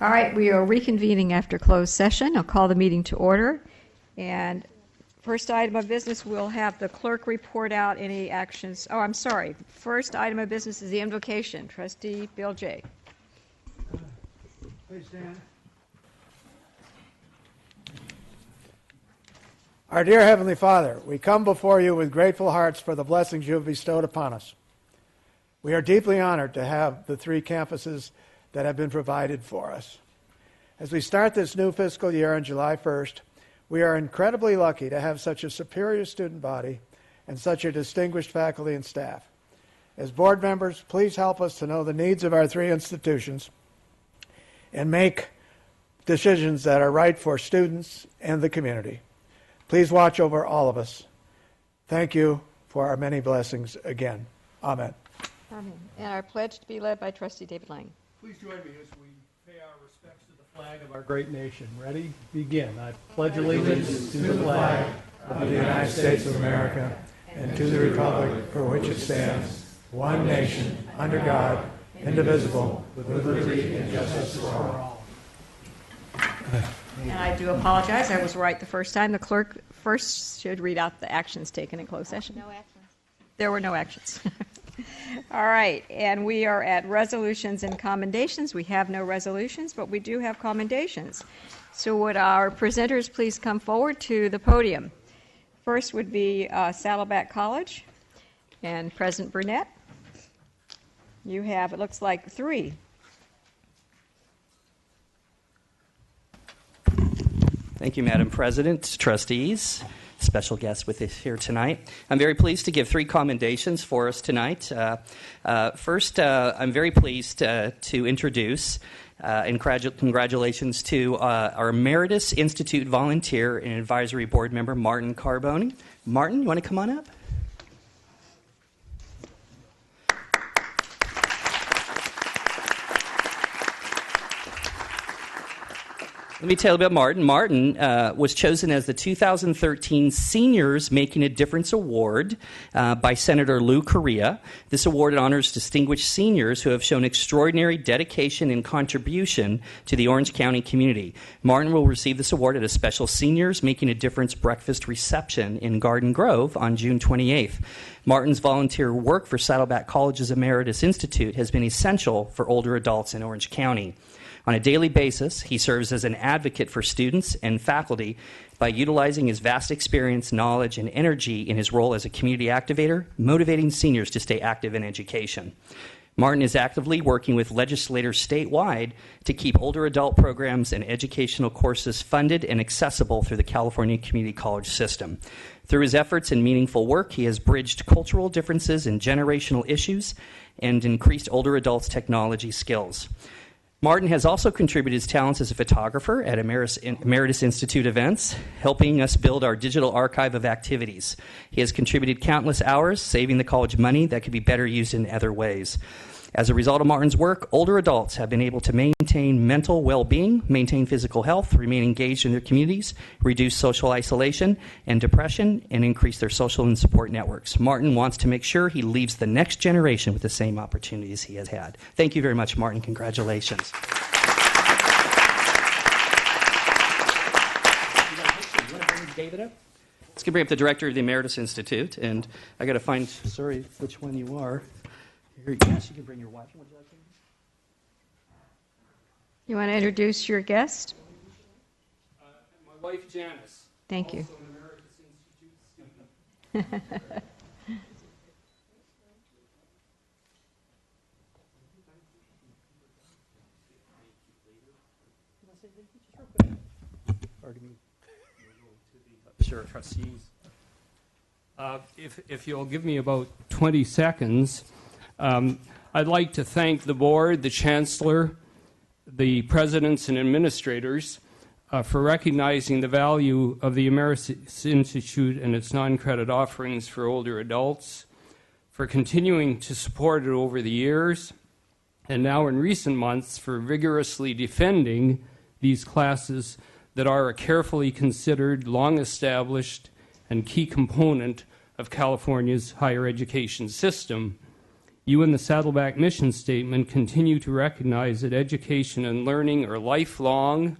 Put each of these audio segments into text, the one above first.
All right, we are reconvening after closed session. I'll call the meeting to order. And first item of business, we'll have the clerk report out any actions. Oh, I'm sorry. First item of business is the invocation. Trustee Bill J. Please stand. Our dear Heavenly Father, we come before you with grateful hearts for the blessings you have bestowed upon us. We are deeply honored to have the 3 campuses that have been provided for us. As we start this new fiscal year on July 1st, we are incredibly lucky to have such a superior student body and such a distinguished faculty and staff. As board members, please help us to know the needs of our 3 institutions and make decisions that are right for students and the community. Please watch over all of us. Thank you for our many blessings again. Amen. Amen. And our pledge to be led by Trustee David Lang. Please join me as we pay our respects to the flag of our great nation. Ready? Begin. I pledge allegiance to the flag of the United States of America and to the republic for which it stands, one nation, under God, indivisible, with liberty and justice for all. And I do apologize. I was right the first time. The clerk first should read out the actions taken in closed session. No actions. There were no actions. All right, and we are at resolutions and commendations. We have no resolutions, but we do have commendations. So would our presenters please come forward to the podium? First would be Saddleback College and President Burnett. You have, it looks like, 3. Thank you, Madam President, trustees, special guest with us here tonight. I'm very pleased to give 3 commendations for us tonight. First, I'm very pleased to introduce and congratulations to our Emeritus Institute volunteer and advisory board member, Martin Carbone. Martin, you want to come on up? Let me tell you about Martin. Martin was chosen as the 2013 Seniors Making a Difference Award by Senator Lou Correa. This award honors distinguished seniors who have shown extraordinary dedication and contribution to the Orange County community. Martin will receive this award at a special Seniors Making a Difference breakfast reception in Garden Grove on June 28th. Martin's volunteer work for Saddleback College's Emeritus Institute has been essential for older adults in Orange County. On a daily basis, he serves as an advocate for students and faculty by utilizing his vast experience, knowledge, and energy in his role as a community activator, motivating seniors to stay active in education. Martin is actively working with legislators statewide to keep older adult programs and educational courses funded and accessible through the California Community College system. Through his efforts and meaningful work, he has bridged cultural differences and generational issues and increased older adults' technology skills. Martin has also contributed his talents as a photographer at Emeritus Institute events, helping us build our digital archive of activities. He has contributed countless hours, saving the college money that could be better used in other ways. As a result of Martin's work, older adults have been able to maintain mental well-being, maintain physical health, remain engaged in their communities, reduce social isolation and depression, and increase their social and support networks. Martin wants to make sure he leaves the next generation with the same opportunities he has had. Thank you very much, Martin. Congratulations. David up? Let's bring up the director of the Emeritus Institute, and I got to find, sorry, which one you are. Here, yes, you can bring your wife. Would you like to? You want to introduce your guest? My wife, Janice. Thank you. Also an Emeritus Institute student. Sure, trustees. If you'll give me about 20 seconds, I'd like to thank the board, the Chancellor, the presidents and administrators for recognizing the value of the Emeritus Institute and its non-credit offerings for older adults, for continuing to support it over the years, and now in recent months for vigorously defending these classes that are a carefully considered, long-established, and key component of California's higher education system. You in the Saddleback mission statement continue to recognize that education and learning are lifelong,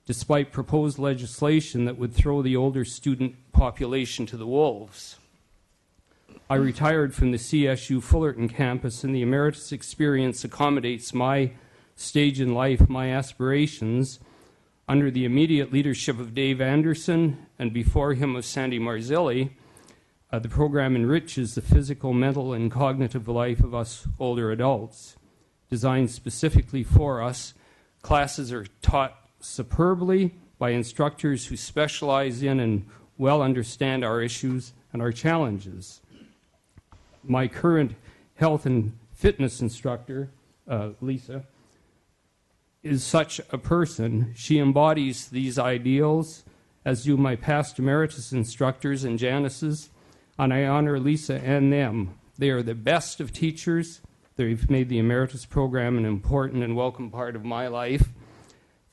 despite proposed legislation that would throw the older student population to the wolves. I retired from the CSU Fullerton campus, and the Emeritus experience accommodates my stage in life, my aspirations. Under the immediate leadership of Dave Anderson, and before him of Sandy Marzilli, the program enriches the physical, mental, and cognitive life of us older adults. Designed specifically for us, classes are taught superbly by instructors who specialize in and well understand our issues and our challenges. My current health and fitness instructor, Lisa, is such a person. She embodies these ideals, as do my past emeritus instructors and Janice's, and I honor Lisa and them. They are the best of teachers. They've made the emeritus program an important and welcome part of my life.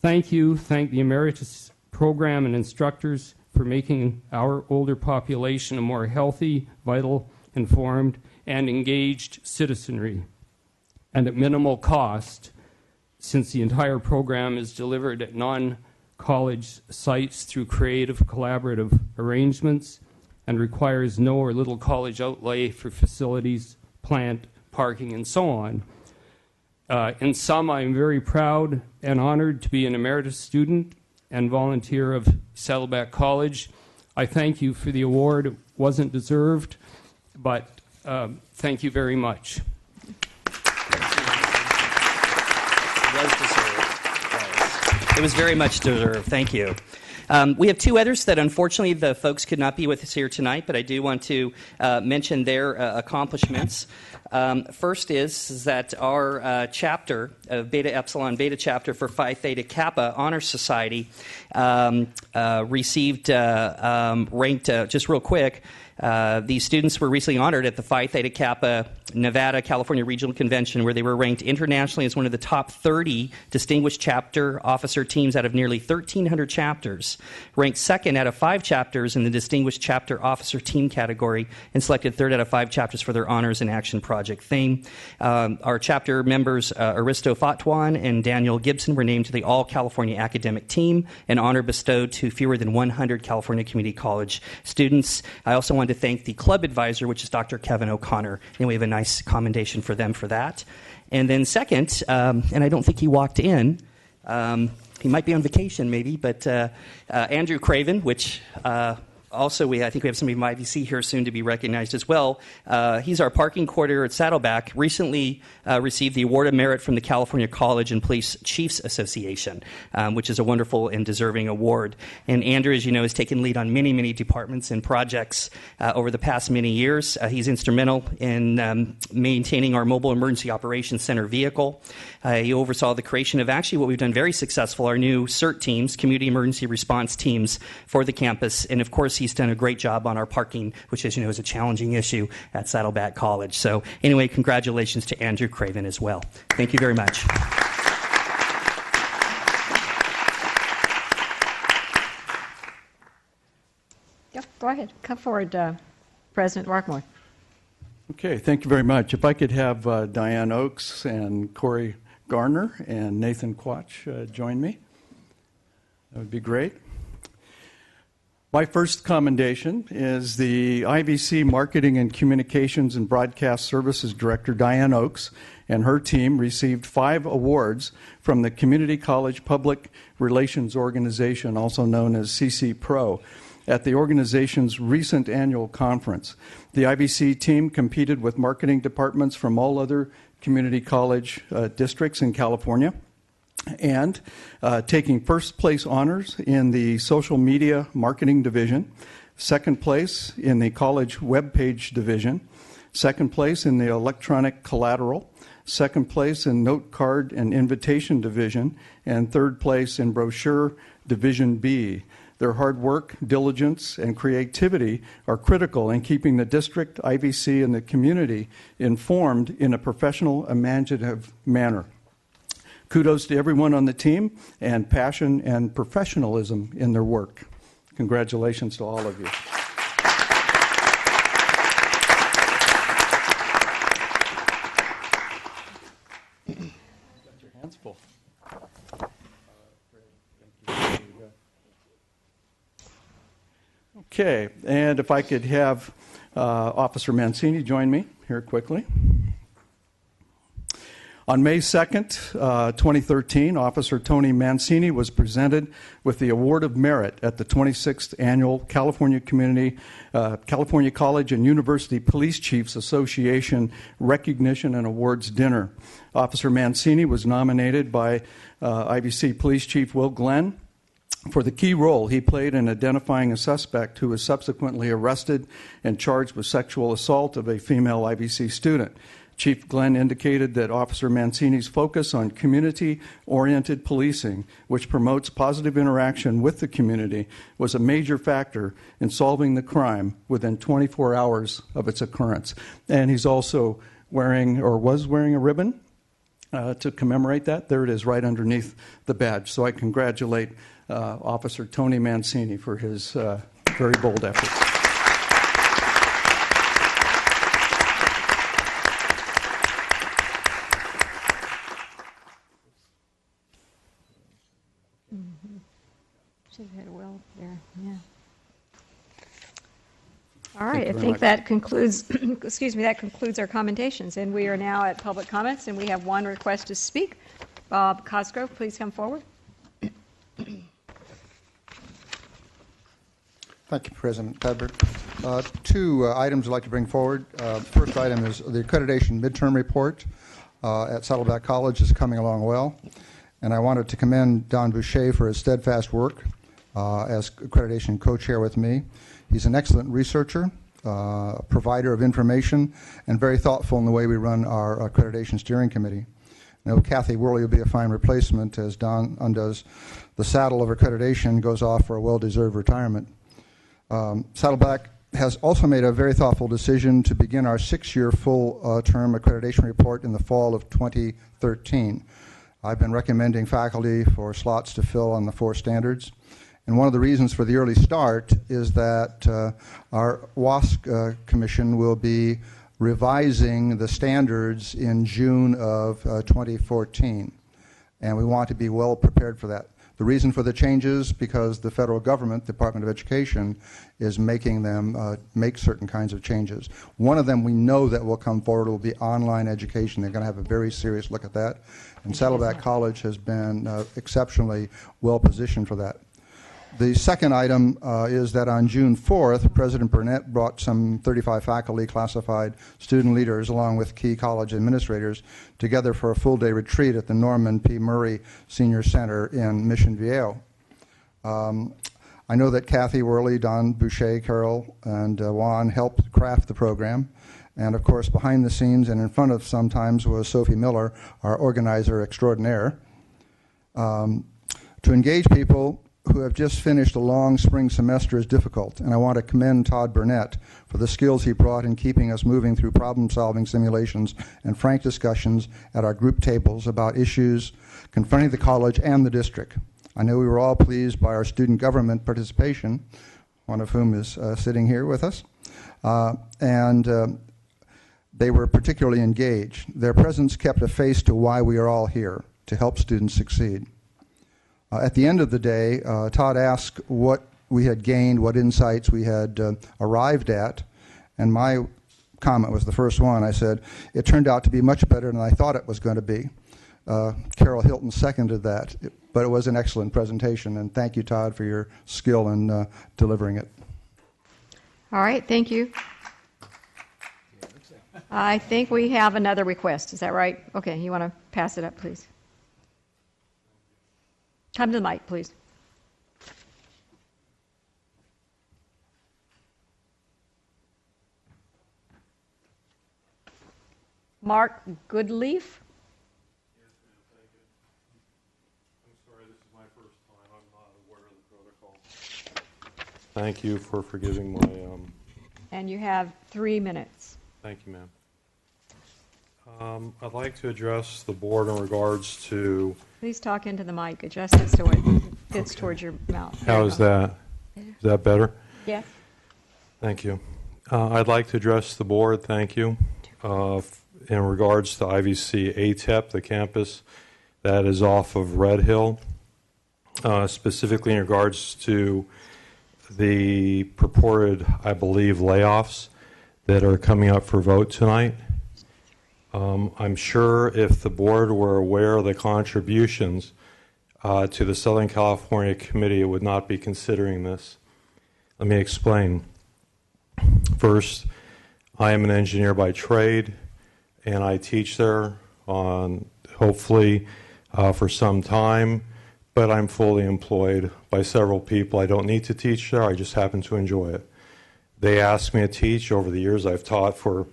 Thank you. Thank the emeritus program and instructors for making our older population a more healthy, vital, informed, and engaged citizenry. And at minimal cost, since the entire program is delivered at non-college sites through creative, collaborative arrangements and requires no or little college outlay for facilities, plant, parking, and so on. In sum, I am very proud and honored to be an emeritus student and volunteer of Saddleback College. I thank you for the award. It wasn't deserved, but thank you very much. It was very much deserved. Thank you. We have two others that unfortunately the folks could not be with us here tonight, but I do want to mention their accomplishments. First is that our chapter of Beta Epsilon Beta chapter for Phi Theta Kappa Honor Society received ranked, just real quick, these students were recently honored at the Phi Theta Kappa Nevada, California Regional Convention, where they were ranked internationally as one of the top 30 distinguished chapter officer teams out of nearly 1,300 chapters, ranked second out of 5 chapters in the distinguished chapter officer team category, and selected third out of 5 chapters for their honors and action project theme. Our chapter members, Aristo Fatwan and Daniel Gibson, were named to the All-California Academic Team, an honor bestowed to fewer than 100 California Community College students. I also wanted to thank the club advisor, which is Dr. Kevin O'Connor, and we have a nice commendation for them for that. And then second, and I don't think he walked in, he might be on vacation maybe, but Andrew Craven, which also I think we have somebody from IVC here soon to be recognized as well. He's our parking coordinator at Saddleback, recently received the Award of Merit from the California College and Police Chiefs Association, which is a wonderful and deserving award. And Andrew, as you know, has taken lead on many, many departments and projects over the past many years. He's instrumental in maintaining our Mobile Emergency Operations Center vehicle. He oversaw the creation of actually what we've done very successful, our new CERT teams, Community Emergency Response Teams for the campus. And of course, he's done a great job on our parking, which, as you know, is a challenging issue at Saddleback College. So anyway, congratulations to Andrew Craven as well. Thank you very much. Yep, go ahead. Come forward, President Rockmore. Okay, thank you very much. If I could have Diane Oaks and Corey Garner and Nathan Quach join me, that would be great. My first commendation is the IVC Marketing and Communications and Broadcast Services Director, Diane Oaks, and her team received 5 awards from the Community College Public Relations Organization, also known as CCPRO, at the organization's recent annual conference. The IVC team competed with marketing departments from all other community college districts in California, and taking first place honors in the social media marketing division, second place in the college webpage division, second place in the electronic collateral, second place in note card and invitation division, and third place in brochure division B. Their hard work, diligence, and creativity are critical in keeping the district, IVC, and the community informed in a professional, imaginative manner. Kudos to everyone on the team, and passion and professionalism in their work. Congratulations to all of you. Okay, and if I could have Officer Mancini join me here quickly. On May 2nd, 2013, Officer Tony Mancini was presented with the Award of Merit at the 26th Annual California College and University Police Chiefs Association Recognition and Awards Dinner. Officer Mancini was nominated by IVC Police Chief Will Glenn for the key role he played in identifying a suspect who was subsequently arrested and charged with sexual assault of a female IVC student. Chief Glenn indicated that Officer Mancini's focus on community-oriented policing, which promotes positive interaction with the community, was a major factor in solving the crime within 24 hours of its occurrence. And he's also wearing, or was wearing, a ribbon to commemorate that. There it is, right underneath the badge. So I congratulate Officer Tony Mancini for his very bold effort. Should have had a well there, yeah. All right, I think that concludes, excuse me, that concludes our commendations. And we are now at public comments, and we have one request to speak. Bob Cosgrove, please come forward. Thank you, President Cuthbert. Two items I'd like to bring forward. First item is the accreditation midterm report at Saddleback College is coming along well. And I wanted to commend Don Boucher for his steadfast work as accreditation co-chair with me. He's an excellent researcher, provider of information, and very thoughtful in the way we run our accreditation steering committee. I know Kathy Worley will be a fine replacement as Don undoes the saddle of accreditation, goes off for a well-deserved retirement. Saddleback has also made a very thoughtful decision to begin our 6-year full-term accreditation report in the fall of 2013. I've been recommending faculty for slots to fill on the 4 standards. And one of the reasons for the early start is that our WASC commission will be revising the standards in June of 2014. And we want to be well prepared for that. The reason for the changes, because the federal government, Department of Education, is making them make certain kinds of changes. One of them we know that will come forward will be online education. They're going to have a very serious look at that. And Saddleback College has been exceptionally well positioned for that. The second item is that on June 4th, President Burnett brought some 35 faculty, classified student leaders, along with key college administrators, together for a full-day retreat at the Norman P. Murray Senior Center in Mission Viejo. I know that Kathy Worley, Don Boucher, Carol, and Juan helped craft the program. And, of course, behind the scenes and in front of sometimes was Sophie Miller, our organizer extraordinaire. To engage people who have just finished a long spring semester is difficult, and I want to commend Todd Burnett for the skills he brought in keeping us moving through problem-solving simulations and frank discussions at our group tables about issues confronting the college and the district. I know we were all pleased by our student government participation, one of whom is sitting here with us, and they were particularly engaged. Their presence kept a face to why we are all here, to help students succeed. At the end of the day, Todd asked what we had gained, what insights we had arrived at, and my comment was the first one. I said, it turned out to be much better than I thought it was going to be. Carol Hilton seconded that, but it was an excellent presentation, and thank you, Todd, for your skill in delivering it. All right, thank you. I think we have another request. Is that right? Okay, you want to pass it up, please? Come to the mic, please. Mark Goodleaf. Yes, ma'am, thank you. I'm sorry, this is my first time. I'm not aware of the protocol. Thank you for forgiving my... And you have 3 minutes. Thank you, ma'am. I'd like to address the board in regards to... Please talk into the mic. Adjust it so it fits towards your mouth. How is that? Is that better? Yeah. Thank you. I'd like to address the board, thank you, in regards to IVC ATEP, the campus that is off of Red Hill, specifically in regards to the purported, I believe, layoffs that are coming up for vote tonight. I'm sure if the board were aware of the contributions to the Southern California Committee, it would not be considering this. Let me explain. First, I am an engineer by trade, and I teach there on hopefully for some time, but I'm fully employed by several people. I don't need to teach there, I just happen to enjoy it. They ask me to teach. Over the years I've taught for,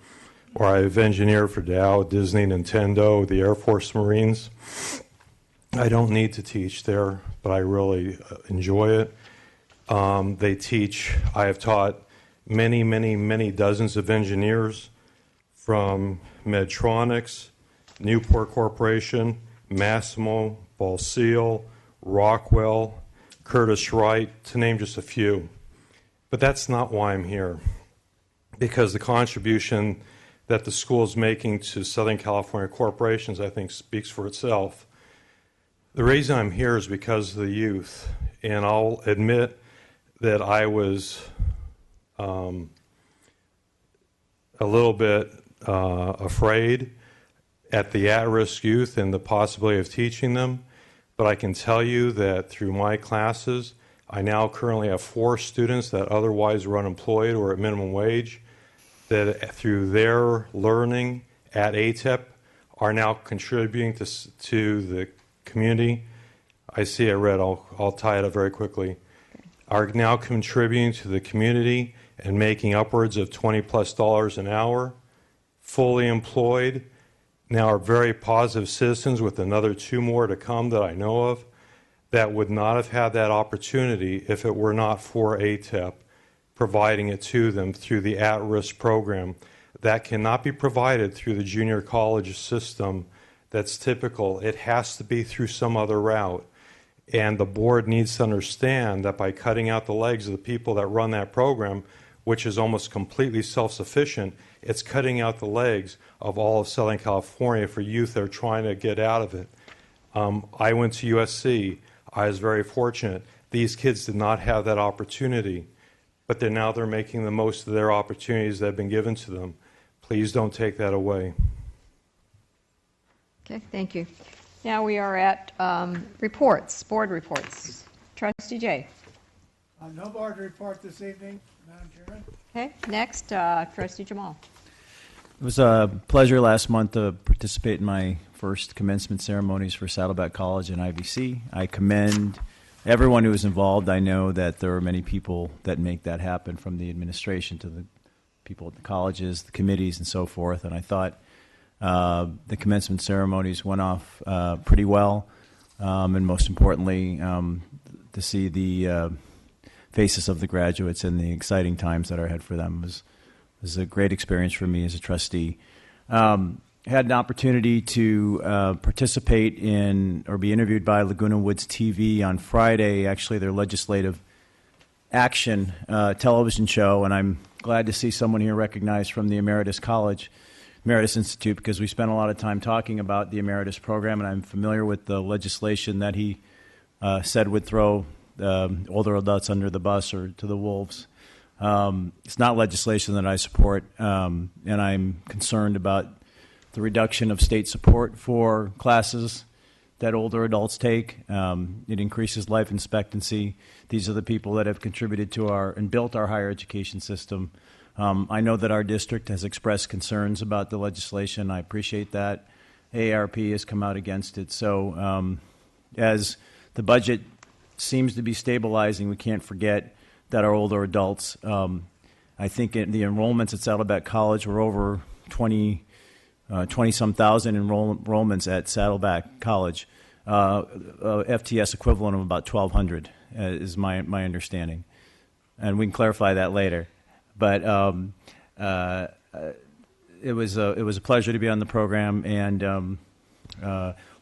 or I've engineered for Dow, Disney, Nintendo, the Air Force Marines. I don't need to teach there, but I really enjoy it. They teach, I have taught many dozens of engineers from Medtronics, Newport Corporation, Massimo, Ball Seal, Rockwell, Curtis Wright, to name just a few. But that's not why I'm here, because the contribution that the school is making to Southern California corporations, I think, speaks for itself. The reason I'm here is because of the youth, and I'll admit that I was a little bit afraid at the at-risk youth and the possibility of teaching them, but I can tell you that through my classes, I now currently have 4 students that otherwise were unemployed or at minimum wage, that through their learning at ATEP are now contributing to the community. I see it red, I'll tie it up very quickly. Are now contributing to the community and making upwards of $20+ an hour, fully employed, now are very positive citizens with another 2 more to come that I know of, that would not have had that opportunity if it were not for ATEP providing it to them through the at-risk program. That cannot be provided through the junior college system that's typical. It has to be through some other route. And the board needs to understand that by cutting out the legs of the people that run that program, which is almost completely self-sufficient, it's cutting out the legs of all of Southern California for youth that are trying to get out of it. I went to USC. I was very fortunate. These kids did not have that opportunity, but they're making the most of their opportunities that have been given to them. Please don't take that away. Okay, thank you. Now we are at reports, board reports. Trustee Jay. No board report this evening, Madam Chairman. Okay, next, Trustee Jamal. It was a pleasure last month to participate in my first commencement ceremonies for Saddleback College and IVC. I commend everyone who was involved. I know that there are many people that make that happen, from the administration to the people at the colleges, the committees, and so forth. And I thought the commencement ceremonies went off pretty well, and most importantly, to see the faces of the graduates and the exciting times that are ahead for them was a great experience for me as a trustee. Had an opportunity to participate in or be interviewed by Laguna Woods TV on Friday, actually their legislative action television show, and I'm glad to see someone here recognized from the Emeritus Institute, because we spent a lot of time talking about the Emeritus program, and I'm familiar with the legislation that he said would throw older adults under the bus or to the wolves. It's not legislation that I support, and I'm concerned about the reduction of state support for classes that older adults take. It increases life expectancy. These are the people that have contributed to and built our higher education system. I know that our district has expressed concerns about the legislation. I appreciate that. AARP has come out against it. So as the budget seems to be stabilizing, we can't forget that our older adults, I think the enrollments at Saddleback College were over 20-some thousand enrollments at Saddleback College. FTS equivalent of about 1,200 is my understanding. And we can clarify that later. But it was a pleasure to be on the program. And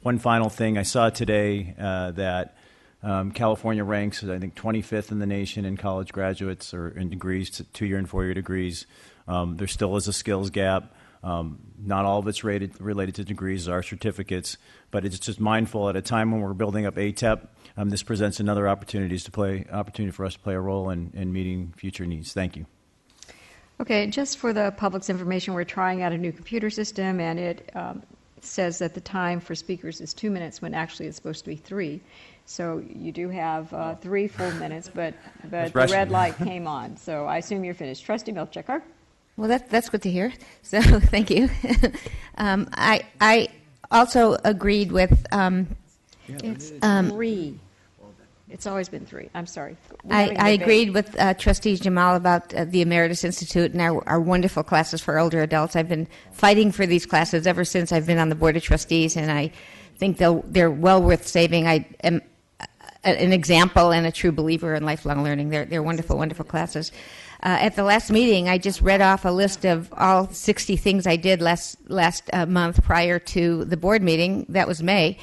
one final thing, I saw today that California ranks, I think, 25th in the nation in college graduates or in degrees, 2-year and 4-year degrees. There still is a skills gap. Not all of it's related to degrees or certificates, but it's just mindful at a time when we're building up ATEP. This presents another opportunity for us to play a role in meeting future needs. Thank you. Okay, just for the public's information, we're trying out a new computer system, and it says that the time for speakers is 2 minutes when actually it's supposed to be 3. So you do have 3 full minutes, but the red light came on. So I assume you're finished. Trustee Milchecker. Well, that's good to hear. So thank you. I also agreed with. It's 3. It's always been 3. I'm sorry. I agreed with Trustee Jamal about the Emeritus Institute and our wonderful classes for older adults. I've been fighting for these classes ever since I've been on the Board of Trustees, and I think they're well worth saving. I am an example and a true believer in lifelong learning. They're wonderful, wonderful classes. At the last meeting, I just read off a list of all 60 things I did last month prior to the board meeting. That was May.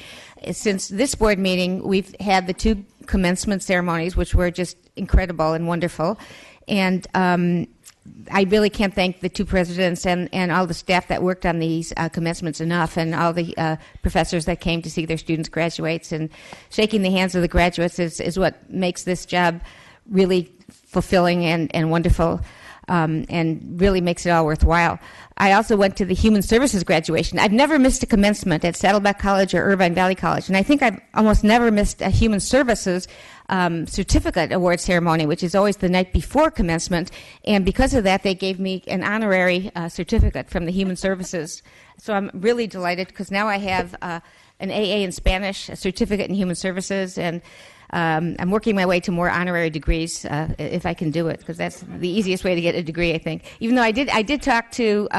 Since this board meeting, we've had the 2 commencement ceremonies, which were just incredible and wonderful. And I really can't thank the 2 presidents and all the staff that worked on these commencements enough, and all the professors that came to see their students graduates. And shaking the hands of the graduates is what makes this job really fulfilling and wonderful, and really makes it all worthwhile. I also went to the Human Services graduation. I've never missed a commencement at Saddleback College or Irvine Valley College, and I think I've almost never missed a Human Services certificate award ceremony, which is always the night before commencement, and because of that, they gave me an honorary certificate from the Human Services. So I'm really delighted, because now I have an AA in Spanish, a certificate in Human Services, and I'm working my way to more honorary degrees if I can do it, because that's the easiest way to get a degree, I think. Even though I did talk to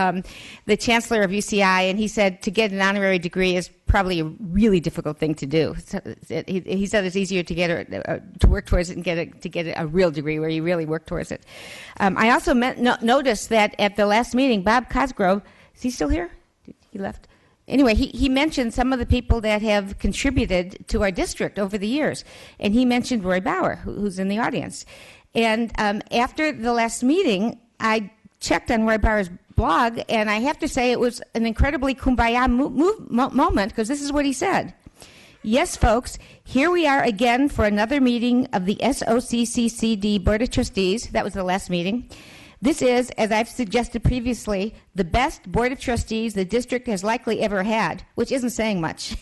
the Chancellor of UCI, and he said to get an honorary degree is probably a really difficult thing to do. So he said it's easier to get to work towards it and get a real degree where you really work towards it. I also noticed that at the last meeting, Bob Cosgrove, is he still here? He left. Anyway, he mentioned some of the people that have contributed to our district over the years, and he mentioned Roy Bauer, who's in the audience. And after the last meeting, I checked on Roy Bauer's blog, and I have to say it was an incredibly kumbaya moment, because this is what he said. Yes, folks, here we are again for another meeting of the SOCCCD Board of Trustees. That was the last meeting. This is, as I've suggested previously, the best Board of Trustees the district has likely ever had, which isn't saying much.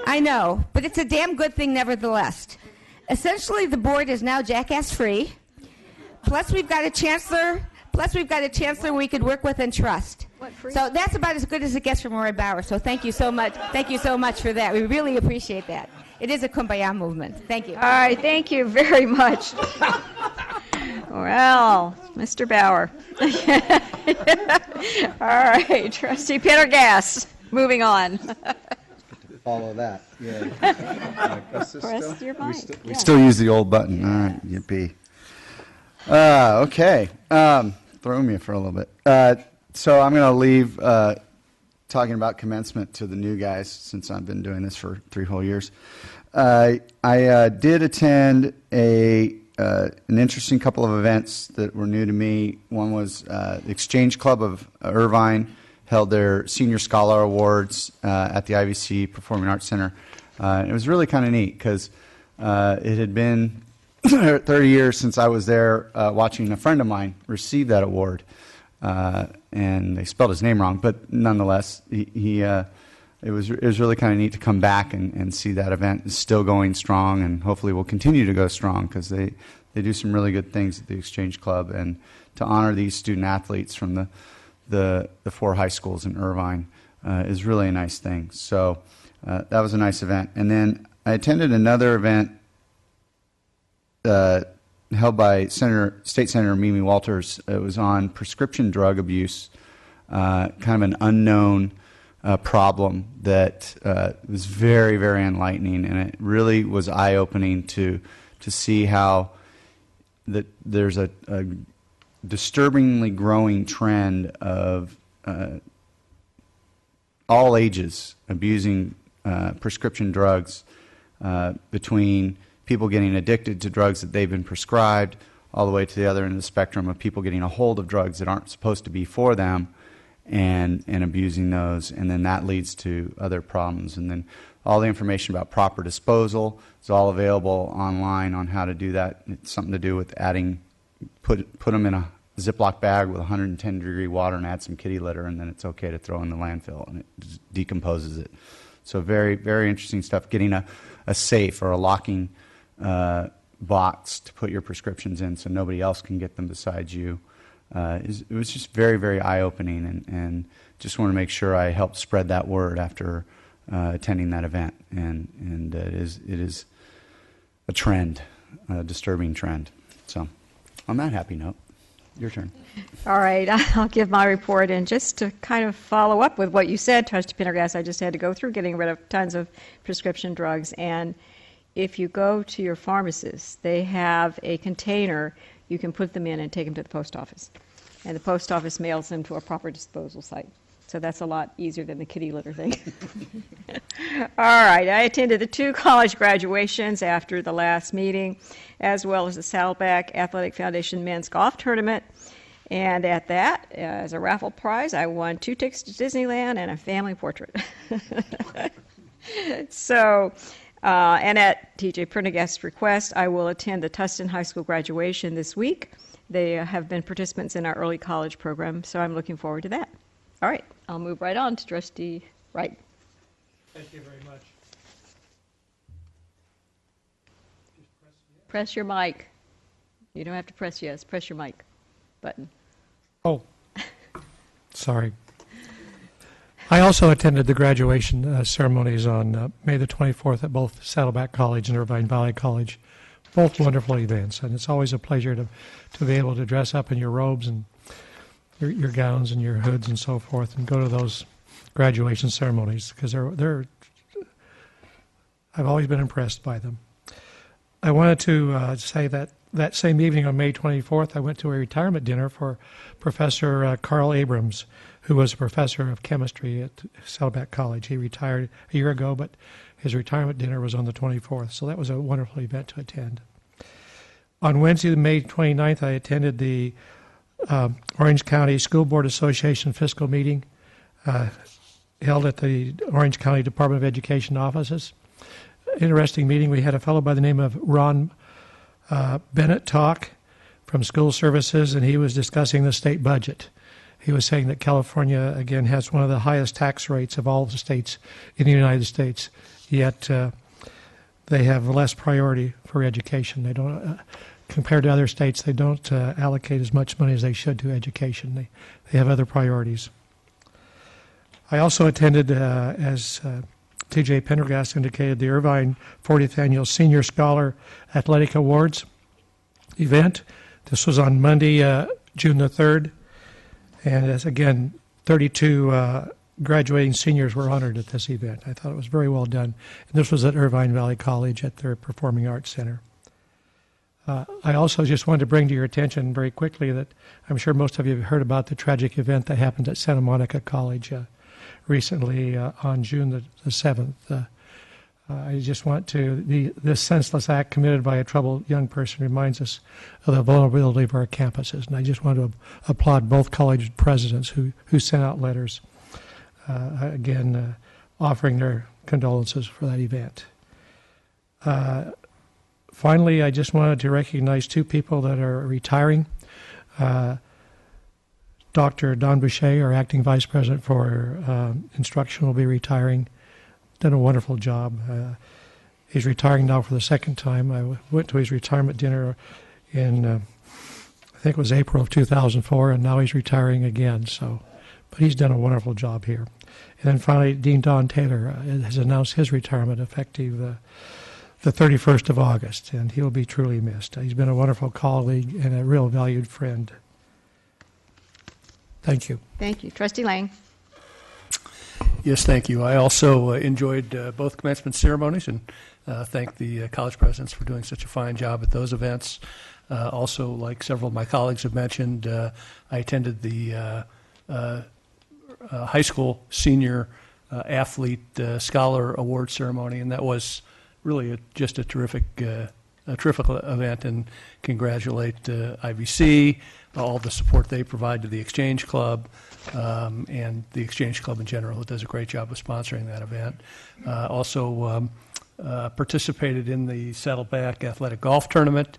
I know, but it's a damn good thing nevertheless. Essentially, the board is now jackass-free. Plus, we've got a chancellor we could work with and trust. So that's about as good as it gets from Roy Bauer. So thank you so much. Thank you so much for that. We really appreciate that. It is a kumbaya movement. Thank you. All right, thank you very much. Well, Mr. Bauer. All right, Trustee Pendergast, moving on. Follow that. Yeah. Press your mic. We still use the old button. All right, yippee. Okay. Throw me for a little bit. So I'm going to leave talking about commencement to the new guys, since I've been doing this for 3 whole years. I did attend an interesting couple of events that were new to me. One was the Exchange Club of Irvine held their Senior Scholar Awards at the IVC Performing Arts Center. It was really kind of neat, because it had been 30 years since I was there watching a friend of mine receive that award. And they spelled his name wrong, but nonetheless, it was really kind of neat to come back and see that event is still going strong, and hopefully will continue to go strong, because they do some really good things at the Exchange Club, and to honor these student athletes from the 4 high schools in Irvine is really a nice thing. So that was a nice event. And then I attended another event held by State Senator Mimi Walters. It was on prescription drug abuse, kind of an unknown problem that was very, very enlightening, and it really was eye-opening to see how that there's a disturbingly growing trend of all ages abusing prescription drugs, between people getting addicted to drugs that they've been prescribed, all the way to the other end of the spectrum of people getting a hold of drugs that aren't supposed to be for them and abusing those, and then that leads to other problems. And then all the information about proper disposal is all available online on how to do that. It's something to do with put them in a Ziploc bag with 110-degree water and add some kitty litter, and then it's okay to throw in the landfill, and it decomposes it. So very, very interesting stuff. Getting a safe or a locking box to put your prescriptions in so nobody else can get them besides you. It was just very, very eye-opening, and just want to make sure I helped spread that word after attending that event. And it is a trend, a disturbing trend. So on that happy note, your turn. All right, I'll give my report, and just to kind of follow up with what you said, Trustee Pendergast, I just had to go through getting rid of tons of prescription drugs, and if you go to your pharmacist, they have a container you can put them in and take them to the post office, and the post office mails them to a proper disposal site. So that's a lot easier than the kitty litter thing. All right, I attended the 2 college graduations after the last meeting, as well as the Saddleback Athletic Foundation men's golf tournament. And at that, as a raffle prize, I won 2 tickets to Disneyland and a family portrait. So, and at TJ Prendergast's request, I will attend the Tustin High School graduation this week. They have been participants in our early college program, so I'm looking forward to that. All right, I'll move right on to Trustee Wright. Thank you very much. Press your mic. You don't have to press yes. Press your mic button. Oh, sorry. I also attended the graduation ceremonies on May the 24th at both Saddleback College and Irvine Valley College. Both wonderful events, and it's always a pleasure to be able to dress up in your robes and your gowns and your hoods and so forth, and go to those graduation ceremonies, because they're I've always been impressed by them. I wanted to say that same evening on May 24th, I went to a retirement dinner for Professor Carl Abrams, who was a professor of chemistry at Saddleback College. He retired a year ago, but his retirement dinner was on the 24th, so that was a wonderful event to attend. On Wednesday, May 29th, I attended the Orange County School Board Association fiscal meeting held at the Orange County Department of Education offices. Interesting meeting. We had a fellow by the name of Ron Bennett talk from School Services, and he was discussing the state budget. He was saying that California, again, has one of the highest tax rates of all the states in the United States, yet they have less priority for education. They don't, compared to other states, they don't allocate as much money as they should to education. They have other priorities. I also attended, as TJ Pendergast indicated, the Irvine 40th Annual Senior Scholar Athletic Awards event. This was on Monday, June the 3rd. And as again, 32 graduating seniors were honored at this event. I thought it was very well done. And this was at Irvine Valley College at their Performing Arts Center. I also just wanted to bring to your attention very quickly that I'm sure most of you have heard about the tragic event that happened at Santa Monica College recently on June the 7th. I just want to, this senseless act committed by a troubled young person reminds us of the vulnerability of our campuses. And I just want to applaud both college presidents who sent out letters, again, offering their condolences for that event. Finally, I just wanted to recognize 2 people that are retiring. Dr. Don Boucher, our acting vice president for instruction, will be retiring. Done a wonderful job. He's retiring now for the 2nd time. I went to his retirement dinner in, I think it was April of 2004, and now he's retiring again. But he's done a wonderful job here. And then finally, Dean Don Taylor has announced his retirement effective the 31st of August, and he'll be truly missed. He's been a wonderful colleague and a real valued friend. Thank you. Thank you. Trustee Lang. Yes, thank you. I also enjoyed both commencement ceremonies, and thank the college presidents for doing such a fine job at those events. Also, like several of my colleagues have mentioned, I attended the high school senior athlete scholar award ceremony, and that was really just a terrific a terrific event, and congratulate IVC, all the support they provide to the Exchange Club, and the Exchange Club in general, who does a great job of sponsoring that event. Also participated in the Saddleback Athletic Golf Tournament.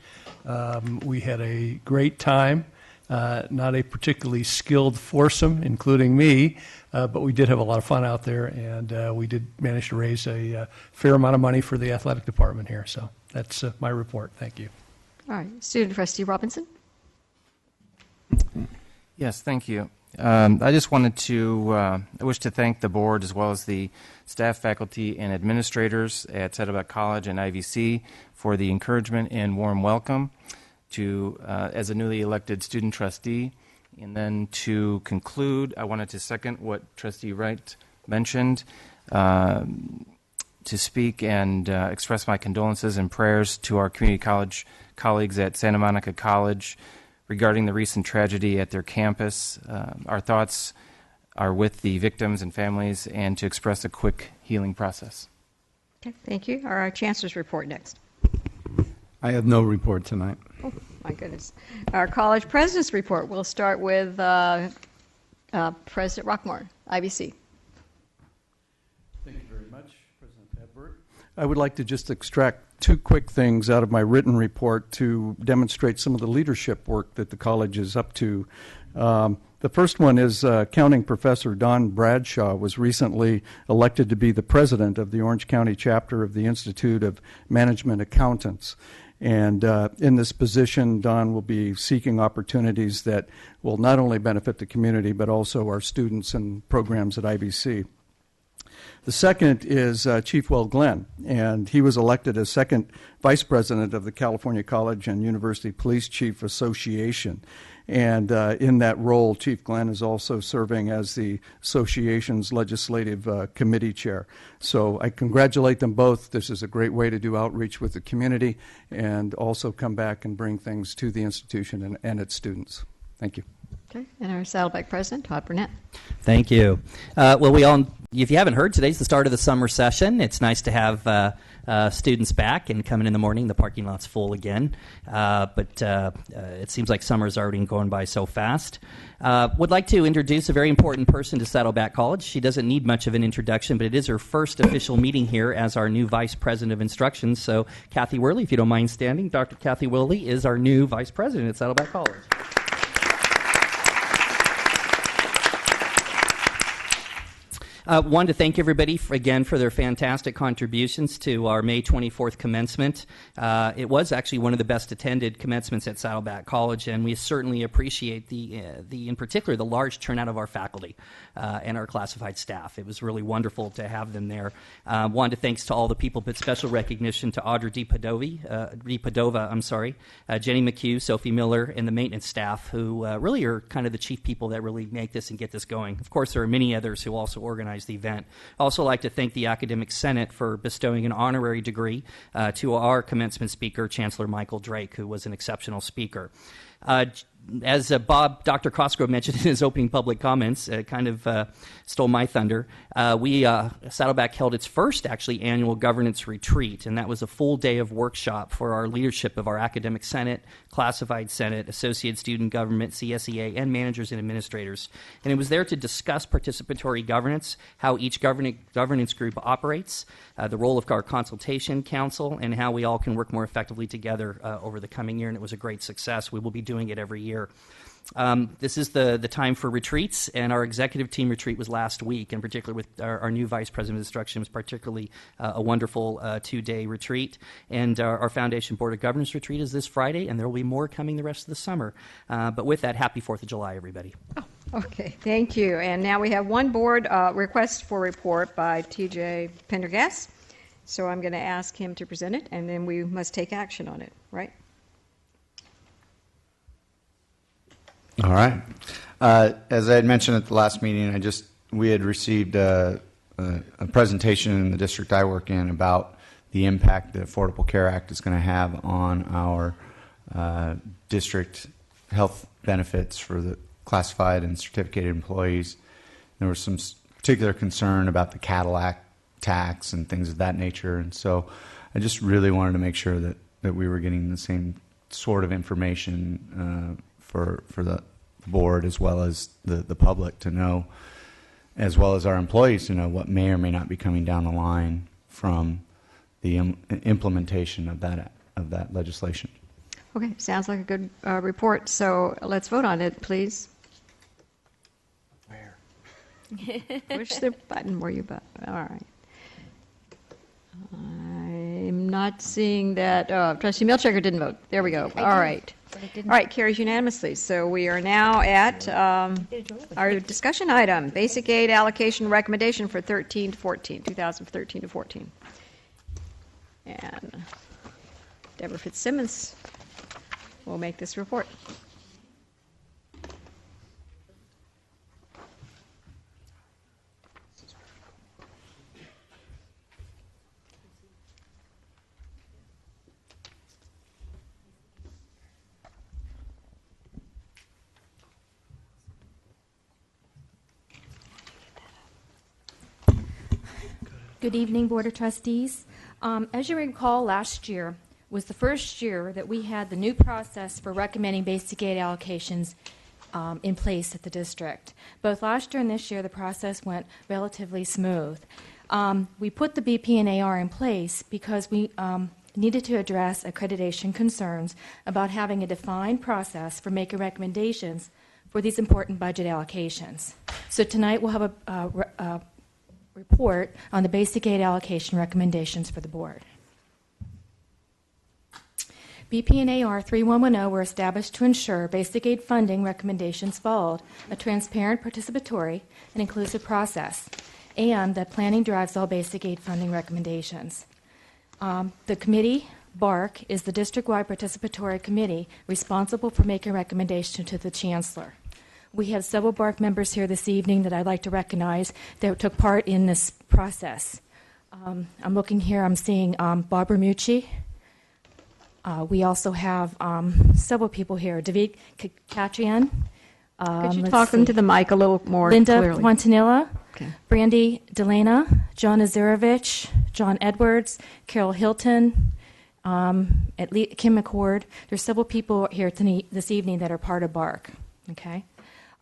We had a great time. Not a particularly skilled foursome, including me, but we did have a lot of fun out there, and we did manage to raise a fair amount of money for the athletic department here. So that's my report. Thank you. All right. Student Trustee Robinson. Yes, thank you. I just wanted to, I wish to thank the board as well as the staff, faculty, and administrators at Saddleback College and IVC for the encouragement and warm welcome to, as a newly elected student trustee. And then to conclude, I wanted to second what Trustee Wright mentioned, to speak and express my condolences and prayers to our community college colleagues at Santa Monica College regarding the recent tragedy at their campus. Our thoughts are with the victims and families, and to express a quick healing process. Okay, thank you. Our Chancellor's report next. I have no report tonight. Oh, my goodness. Our college president's report. We'll start with President Rockmore, IBC. Thank you very much, President Edward. I would like to just extract two quick things out of my written report to demonstrate some of the leadership work that the college is up to. The first one is accounting professor Don Bradshaw was recently elected to be the president of the Orange County chapter of the Institute of Management Accountants. And in this position, Don will be seeking opportunities that will not only benefit the community, but also our students and programs at IBC. The second is Chief Will Glenn, and he was elected as second vice president of the California College and University Police Chief Association. And in that role, Chief Glenn is also serving as the association's legislative committee chair. So I congratulate them both. This is a great way to do outreach with the community and also come back and bring things to the institution and its students. Thank you. Okay, and our Saddleback president, Todd Burnett. Thank you. Well, we all, if you haven't heard, today's the start of the summer session. It's nice to have students back and coming in the morning. The parking lot's full again. But it seems like summer's already going by so fast. Would like to introduce a very important person to Saddleback College. She doesn't need much of an introduction, but it is her first official meeting here as our new Vice President of Instruction. So, Kathy Worley, if you don't mind standing, Dr. Kathy Worley is our new Vice President at Saddleback College. Wanted to thank everybody again for their fantastic contributions to our May 24th commencement. It was actually one of the best attended commencements at Saddleback College, and we certainly appreciate in particular, the large turnout of our faculty and our classified staff. It was really wonderful to have them there. Wanted to thanks to all the people, but special recognition to Audra DePadova, Jenny McHugh, Sophie Miller, and the maintenance staff, who really are kind of the chief people that really make this and get this going. Of course, there are many others who also organize the event. I also like to thank the Academic Senate for bestowing an honorary degree to our commencement speaker, Chancellor Michael Drake, who was an exceptional speaker. As Dr. Cosgrove mentioned in his opening public comments, kind of stole my thunder, Saddleback held its first actually annual governance retreat, and that was a full day of workshop for our leadership of our Academic Senate, Classified Senate, Associate Student Government, CSEA, and managers and administrators. And it was there to discuss participatory governance, how each governance group operates, the role of our consultation council, and how we all can work more effectively together over the coming year, and it was a great success. We will be doing it every year. This is the time for retreats, and our executive team retreat was last week, in particular with our new Vice President of Instruction. It was particularly a wonderful two-day retreat, and our Foundation Board of Governors retreat is this Friday, and there will be more coming the rest of the summer. But with that, happy 4th of July, everybody. Oh, okay, thank you. And now we have one board request for report by T.J. Pendergast. So I'm going to ask him to present it, and then we must take action on it, right? All right. As I had mentioned at the last meeting, we had received a presentation in the district I work in about the impact the Affordable Care Act is going to have on our district health benefits for the classified and certificated employees. There was some particular concern about the Cadillac tax and things of that nature, and so I just really wanted to make sure that that we were getting the same sort of information for the board as well as the public to know, as well as our employees to know what may or may not be coming down the line from the implementation of that legislation. Okay, sounds like a good report. So let's vote on it, please. Where? Push the button where you button. All right. I'm not seeing that. Trustee Milchecker didn't vote. There we go. All right. All right, carries unanimously. So we are now at our discussion item, Basic Aid Allocation Recommendation for 2013 to 14. And Deborah Fitzsimmons will make this report. Good evening, Board of Trustees. As you recall, last year was the first year that we had the new process for recommending basic aid allocations in place at the district. Both last year and this year, the process went relatively smooth. We put the BP and AR in place because we needed to address accreditation concerns about having a defined process for making recommendations for these important budget allocations. So tonight we'll have a report on the basic aid allocation recommendations for the board. BP and AR 3110 were established to ensure basic aid funding recommendations followed a transparent, participatory, and inclusive process, and that planning drives all basic aid funding recommendations. The committee, BARC, is the district-wide participatory committee responsible for making recommendations to the Chancellor. We have several BARC members here this evening that I'd like to recognize that took part in this process. I'm looking here, I'm seeing Bob Ramucci. We also have several people here. David Katrian. Could you talk into the mic a little more Linda clearly? Fontanilla. Okay. Brandy Delana. John Azarovich. John Edwards. Carol Hilton. Kim McCord. There's several people here this evening that are part of BARC. Okay.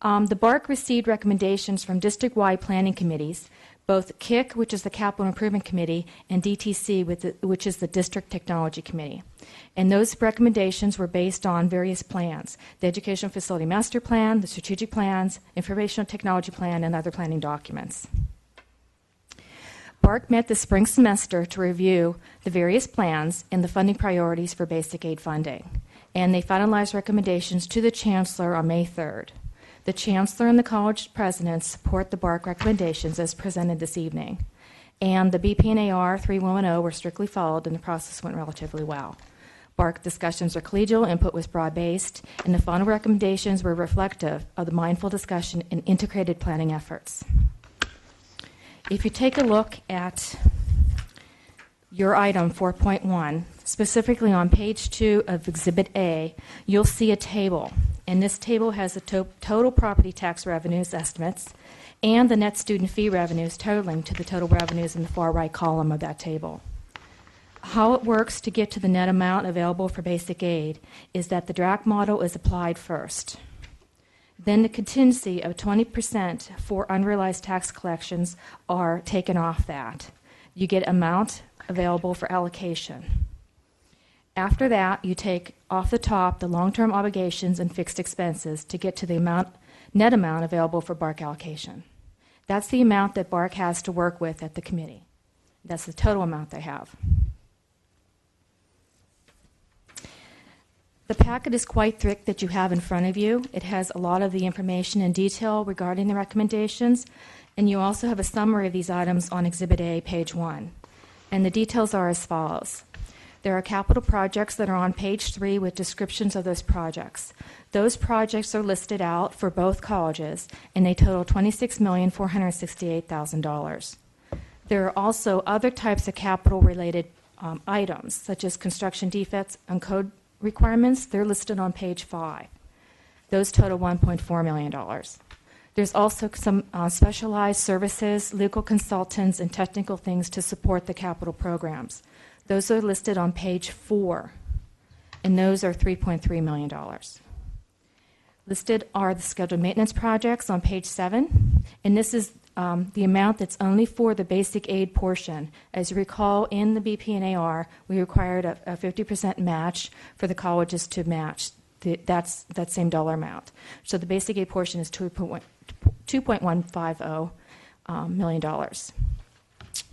The BARC received recommendations from district-wide planning committees, both KIC, which is the Capital Improvement Committee, and DTC, which is the District Technology Committee. And those recommendations were based on various plans, the Educational Facility Master Plan, the Strategic Plans, Informational Technology Plan, and other planning documents. BARC met this spring semester to review the various plans and the funding priorities for basic aid funding. And they finalized recommendations to the Chancellor on May 3rd. The Chancellor and the college presidents support the BARC recommendations as presented this evening. And the BP and AR 3110 were strictly followed, and the process went relatively well. BARC discussions were collegial, input was broad-based, and the final recommendations were reflective of the mindful discussion and integrated planning efforts. If you take a look at your item 4.1, specifically on page 2 of Exhibit A, you'll see a table. And this table has the total property tax revenues estimates and the net student fee revenues totaling to the total revenues in the far right column of that table. How it works to get to the net amount available for basic aid is that the DRAC model is applied first. Then the contingency of 20% for unrealized tax collections are taken off that. You get amount available for allocation. After that, you take off the top the long-term obligations and fixed expenses to get to the net amount available for BARC allocation. That's the amount that BARC has to work with at the committee. That's the total amount they have. The packet is quite thick that you have in front of you. It has a lot of the information in detail regarding the recommendations, and you also have a summary of these items on Exhibit A, page 1. And the details are as follows. There are capital projects that are on page 3 with descriptions of those projects. Those projects are listed out for both colleges, and they total $26,468,000. There are also other types of capital-related items, such as construction defects and code requirements. They're listed on page 5. Those total $1.4 million. There's also some specialized services, legal consultants, and technical things to support the capital programs. Those are listed on page 4 and those are $3.3 million. Listed are the scheduled maintenance projects on page 7, and this is the amount that's only for the basic aid portion. As you recall, in the BP&AR, we required a 50% match for the colleges to match that same dollar amount. So the basic aid portion is $2.150 million.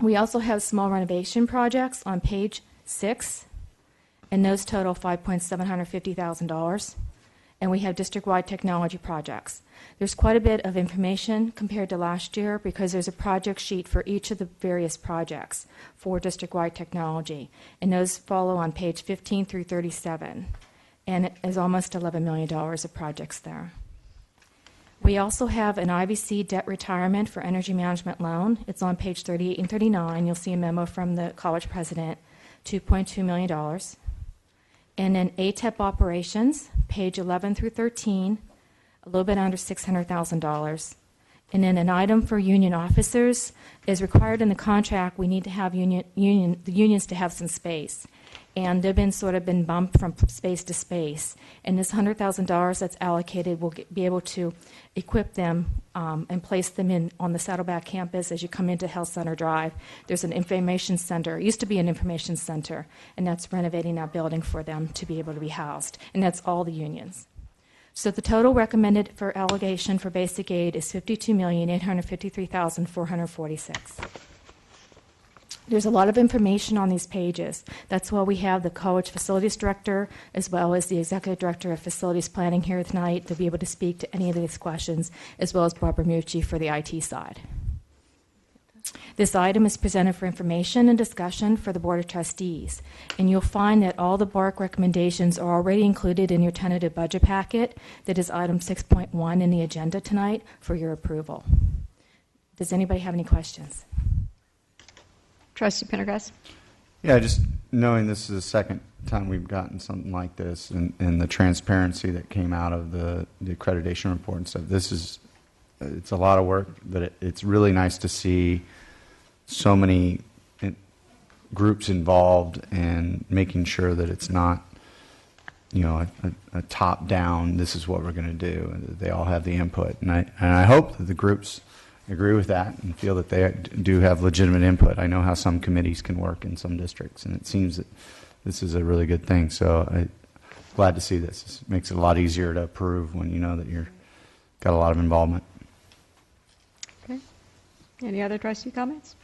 We also have small renovation projects on page 6, and those total $5,750,000. And we have district-wide technology projects. There's quite a bit of information compared to last year because there's a project sheet for each of the various projects for district-wide technology, and those follow on page 15 through 37, and it is almost $11 million of projects there. We also have an IVC debt retirement for energy management loan. It's on page 38 and 39. You'll see a memo from the college president, $2.2 million. And then ATEP operations, page 11 through 13, a little bit under $600,000. And then an item for union officers is required in the contract. We need to have the unions to have some space. And they've been bumped from space to space. And this $100,000 that's allocated will be able to equip them and place them on the Saddleback campus as you come into Health Center Drive. There's an information center. It used to be an information center, and that's renovating that building for them to be able to be housed. And that's all the unions. So the total recommended for allocation for basic aid is $52,853,446. There's a lot of information on these pages. That's why we have the college facilities director as well as the executive director of facilities planning here tonight to be able to speak to any of these questions, as well as Barbara Mucci for the IT side. This item is presented for information and discussion for the Board of Trustees, and you'll find that all the BARC recommendations are already included in your tentative budget packet that is item 6.1 in the agenda tonight for your approval. Does anybody have any questions? Trustee Pendergast? Yeah, just knowing this is the second time we've gotten something like this, and the transparency that came out of the accreditation report and stuff, it's a lot of work, but it's really nice to see so many groups involved and making sure that it's not, a top-down, this is what we're going to do, and they all have the input. And I hope that the groups agree with that and feel that they do have legitimate input. I know how some committees can work in some districts, and it seems that this is a really good thing. So I'm glad to see this. It makes it a lot easier to approve when you know that you're got a lot of involvement. Okay. Any other trustee comments?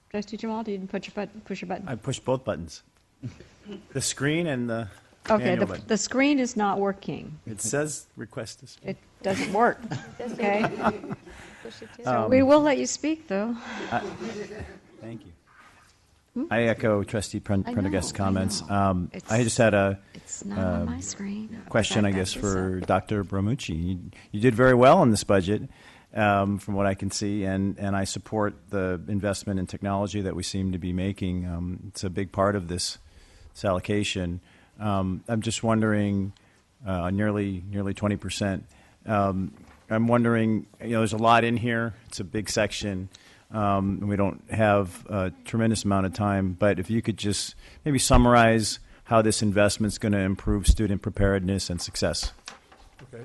Trustee Jamal, you didn't push your button. I pushed both buttons. The screen and the Okay, manual button. the screen is not working. It says request to speak. It doesn't work. Okay. So we will let you speak, though. Thank you. I echo Trustee Prendergast's comments. It's- I just had a It's not on my screen. question, I Back guess, this for up. Dr. Bramucci. You did very well in this budget, from what I can see, and I support the investment in technology that we seem to be making. It's a big part of this allocation. I'm just wondering, nearly 20%. I'm wondering, there's a lot in here. It's a big section. And we don't have a tremendous amount of time, but if you could just maybe summarize how this investment is going to improve student preparedness and success. Okay.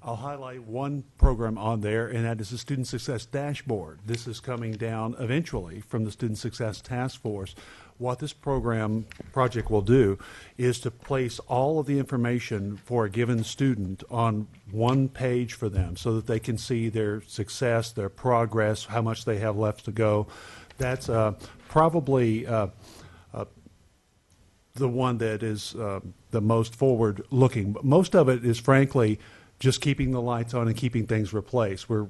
I'll highlight one program on there, and that is the Student Success Dashboard. This is coming down eventually from the Student Success Task Force. What this project will do is to place all of the information for a given student on one page for them so that they can see their success, their progress, how much they have left to go. That's probably the one that is the most forward-looking. But most of it is, frankly, just keeping the lights on and keeping things replaced. We're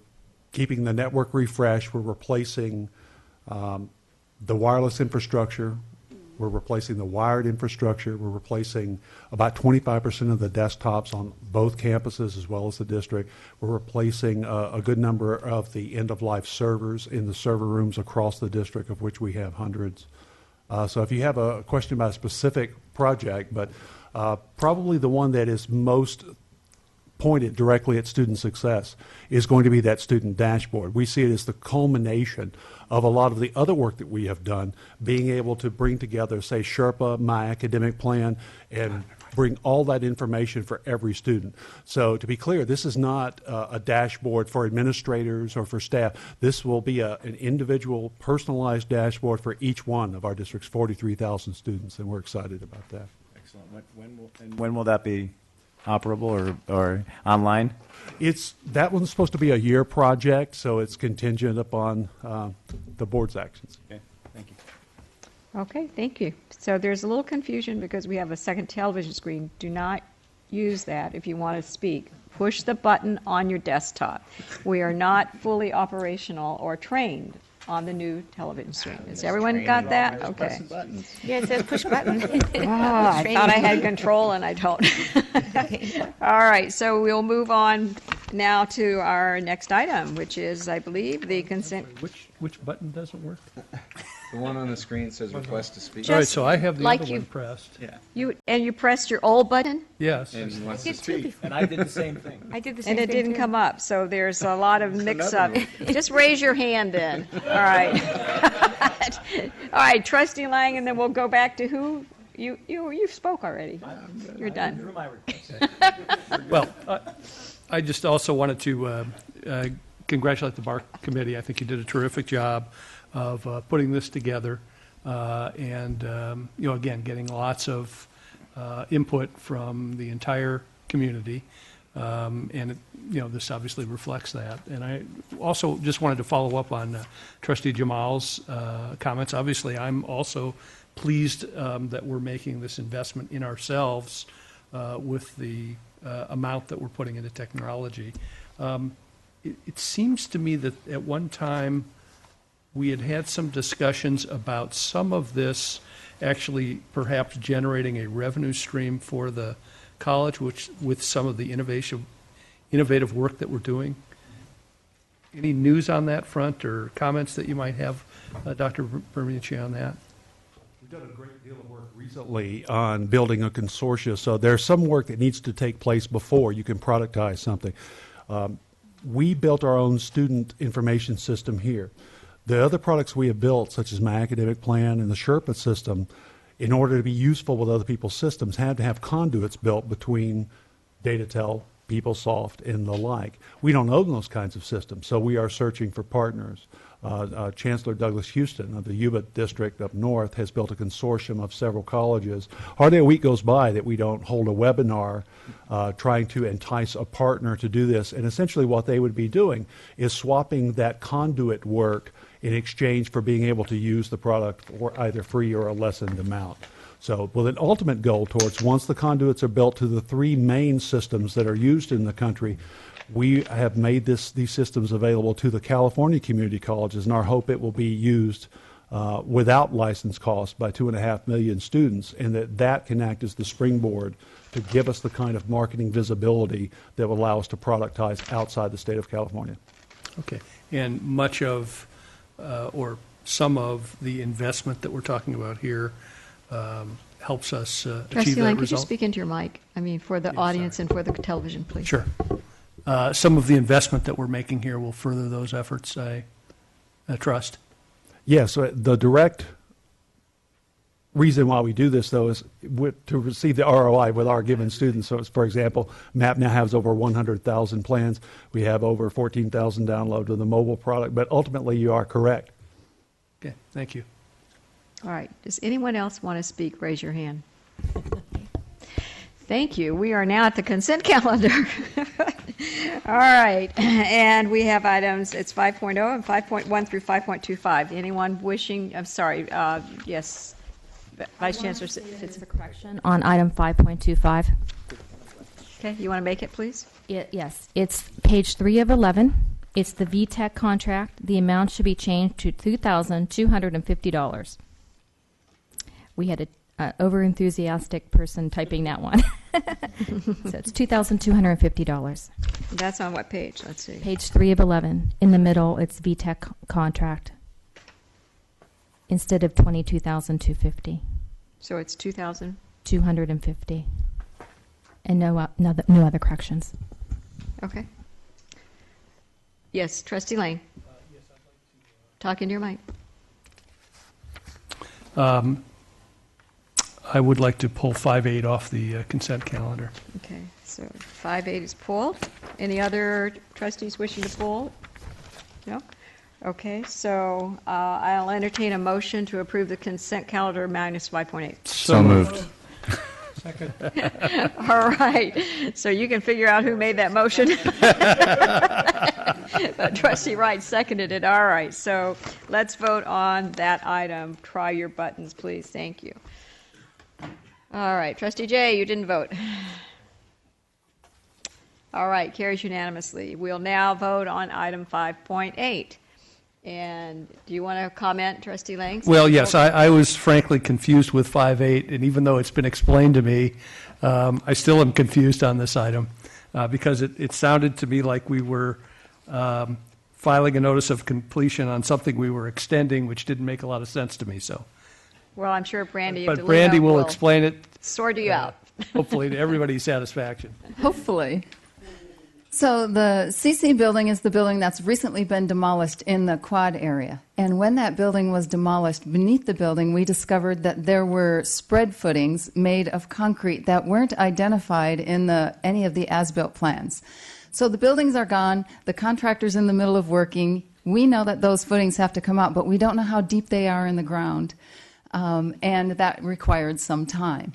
keeping the network refreshed. We're replacing the wireless infrastructure. We're replacing the wired infrastructure. We're replacing about 25% of the desktops on both campuses as well as the district. We're replacing a good number of the end-of-life servers in the server rooms across the district, of which we have hundreds. So if you have a question about a specific project, but probably the one that is most pointed directly at student success is going to be that student dashboard. We see it as the culmination of a lot of the other work that we have done, being able to bring together, say, Sherpa, My Academic Plan, and bring all that information for every student. So to be clear, this is not a dashboard for administrators or for staff. This will be an individual, personalized dashboard for each one of our district's 43,000 students, and we're excited about that. Excellent. When will that be operable or online? That one's supposed to be a year project, so it's contingent upon the board's actions. Okay, thank you. Okay, thank you. So there's a little confusion because we have a second television screen. Do not use that if you want to speak. Push the button on your desktop. We are not fully operational or trained on the new television screen. Has everyone got that? Okay. Yeah, it says push button. I thought I had control and I don't. All right, so we'll move on now to our next item, which is, I believe, the consent. Which button doesn't work? The one on the screen says request to speak. All right, so I have the like other you- one pressed. Yeah. You pressed your old button? Yes. And I wants to did too speak. before. And I did the same thing. I did the same And it thing didn't too. come up, so there's a lot of mix-up. Just raise your hand then. All right. All right, Trustee Lang, and then we'll go back to who? You spoke already. You're done. Well, I just also wanted to congratulate the Bar Committee. I think you did a terrific job of putting this together, and again, getting lots of input from the entire community, and this obviously reflects that. And I also just wanted to follow up on Trustee Jamal's comments. Obviously, I'm also pleased that we're making this investment in ourselves with the amount that we're putting into technology. It seems to me that at one time we had some discussions about some of this actually perhaps generating a revenue stream for the college, which with some of the innovative work that we're doing. Any news on that front or comments that you might have, Dr. Bermici, on that? We've done a great deal of work recently on building a consortia, so there's some work that needs to take place before you can productize something. We built our own student information system here. The other products we have built, such as My Academic Plan and the Sherpa system, in order to be useful with other people's systems, had to have conduits built between DataTel, PeopleSoft, and the like. We don't own those kinds of systems, so we are searching for partners. Chancellor Douglas Houston of the Yuba District up north has built a consortium of several colleges. Hardly a week goes by that we don't hold a webinar trying to entice a partner to do this. And essentially what they would be doing is swapping that conduit work in exchange for being able to use the product for either free or a lessened amount. So with an ultimate goal towards, once the conduits are built to the three main systems that are used in the country, we have made these systems available to the California community colleges, and our hope it will be used without license costs by 2.5 million students, and that can act as the springboard to give us the kind of marketing visibility that will allow us to productize outside the state of California. Okay. And much of, or some of the investment that we're talking about here helps us achieve Trustee that Lang, could you result? speak into your mic? I mean, for the audience and for the television, please. Sure. Some of the investment that we're making here will further those efforts, I trust. Yes, the direct reason why we do this, though, is to receive the ROI with our given students. So, for example, MAP now has over 100,000 plans. We have over 14,000 downloads of the mobile product. But ultimately, you are correct. Okay, thank you. All right. Does anyone else want to speak? Raise your hand. Thank you. We are now at the consent calendar. All right. And we have items, it's 5.0 and 5.1 through 5.25. Anyone wishing, I'm sorry, yes, Vice Chancellor It's a correction on item 5.25. Okay, you want to make it, please? Yes, it's page 3 of 11. It's the VTech contract. The amount should be changed to $2,250. We had an over-enthusiastic person typing that one. So it's $2,250. That's on what page? Let's see. Page 3 of 11. In the middle, it's VTech contract instead of $22,250. So it's 2,000? $250. And no other corrections. Okay. Yes, Trustee Lane. Yes, I'd like to. Talk into your mic. I would like to pull 5.8 off the consent calendar. Okay, so 5.8 is pulled. Any other trustees wishing to pull? No? Okay, so I'll entertain a motion to approve the consent calendar minus 5.8. So moved. Second. All right, so you can figure out who made that motion. Trustee Wright seconded it. All right, so let's vote on that item. Try your buttons, please. Thank you. All right, Trustee Jay, you didn't vote. All right, carries unanimously. We'll now vote on item 5.8. And do you want to comment, Trustee Lang? Well, yes, I was frankly confused with 5.8, and even though it's been explained to me, I still am confused on this item because it sounded to me like we were filing a notice of completion on something we were extending, which didn't make a lot of sense to me. So, well, I'm sure Brandy. But Brandy will explain it. Sort you out. Hopefully, to everybody's satisfaction. Hopefully. So the CC building is the building that's recently been demolished in the quad area. And when that building was demolished, beneath the building, we discovered that there were spread footings made of concrete that weren't identified in any of the as-built plans. So the buildings are gone. The contractor's in the middle of working. We know that those footings have to come out, but we don't know how deep they are in the ground. And that required some time.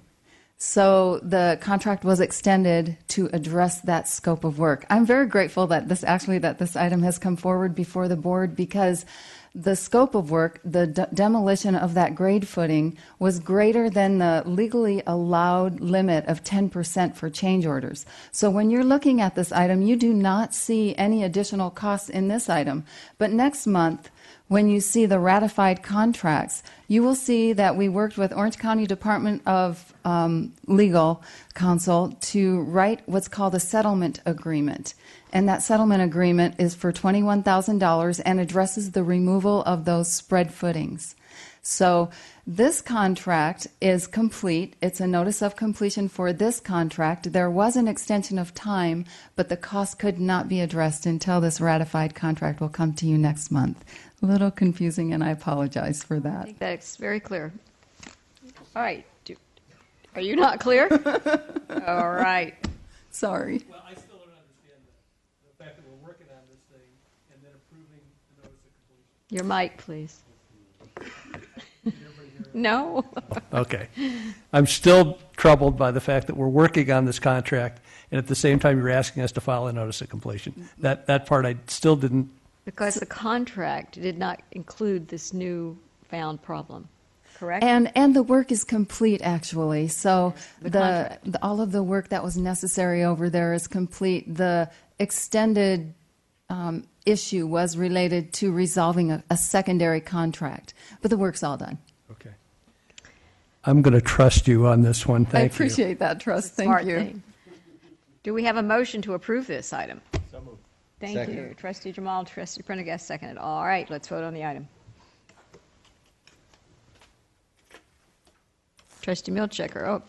So the contract was extended to address that scope of work. I'm very grateful that this item has come forward before the board because the scope of work, the demolition of that grade footing, was greater than the legally allowed limit of 10% for change orders. So when you're looking at this item, you do not see any additional costs in this item. But next month, when you see the ratified contracts, you will see that we worked with Orange County Department of Legal Counsel to write what's called a settlement agreement. And that settlement agreement is for $21,000 and addresses the removal of those spread footings. So this contract is complete. It's a notice of completion for this contract. There was an extension of time, but the cost could not be addressed until this ratified contract will come to you next month. A little confusing, and I apologize for that. I think that's very clear. All right. Are you not clear? All right. Sorry. Well, I still don't understand the fact that we're working on this thing and then approving the notice of completion. Your mic, please. No. Okay. I'm still troubled by the fact that we're working on this contract, and at the same time you're asking us to file a notice of completion. That part I still didn't. Because the contract did not include this new found problem, correct? And the work is complete, actually. So The all of the work that was necessary over there is complete. The extended issue was related to resolving a secondary contract, but the work's all done. Okay. I'm going to trust you on this one. Thank you. I appreciate that trust. Thank Smart you. thing. Do we have a motion to approve this item? So moved. Thank Second. you. Trustee Jamal, Trustee Prendergast seconded. All right, let's vote on the item. Trustee Milchecker,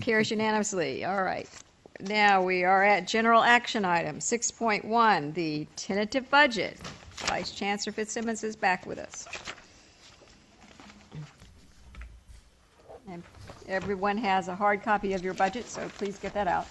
carries unanimously. All right. Now we are at general action item 6.1, the tentative budget. Vice Chancellor Fitzsimmons is back with us. And everyone has a hard copy of your budget, so please get that out.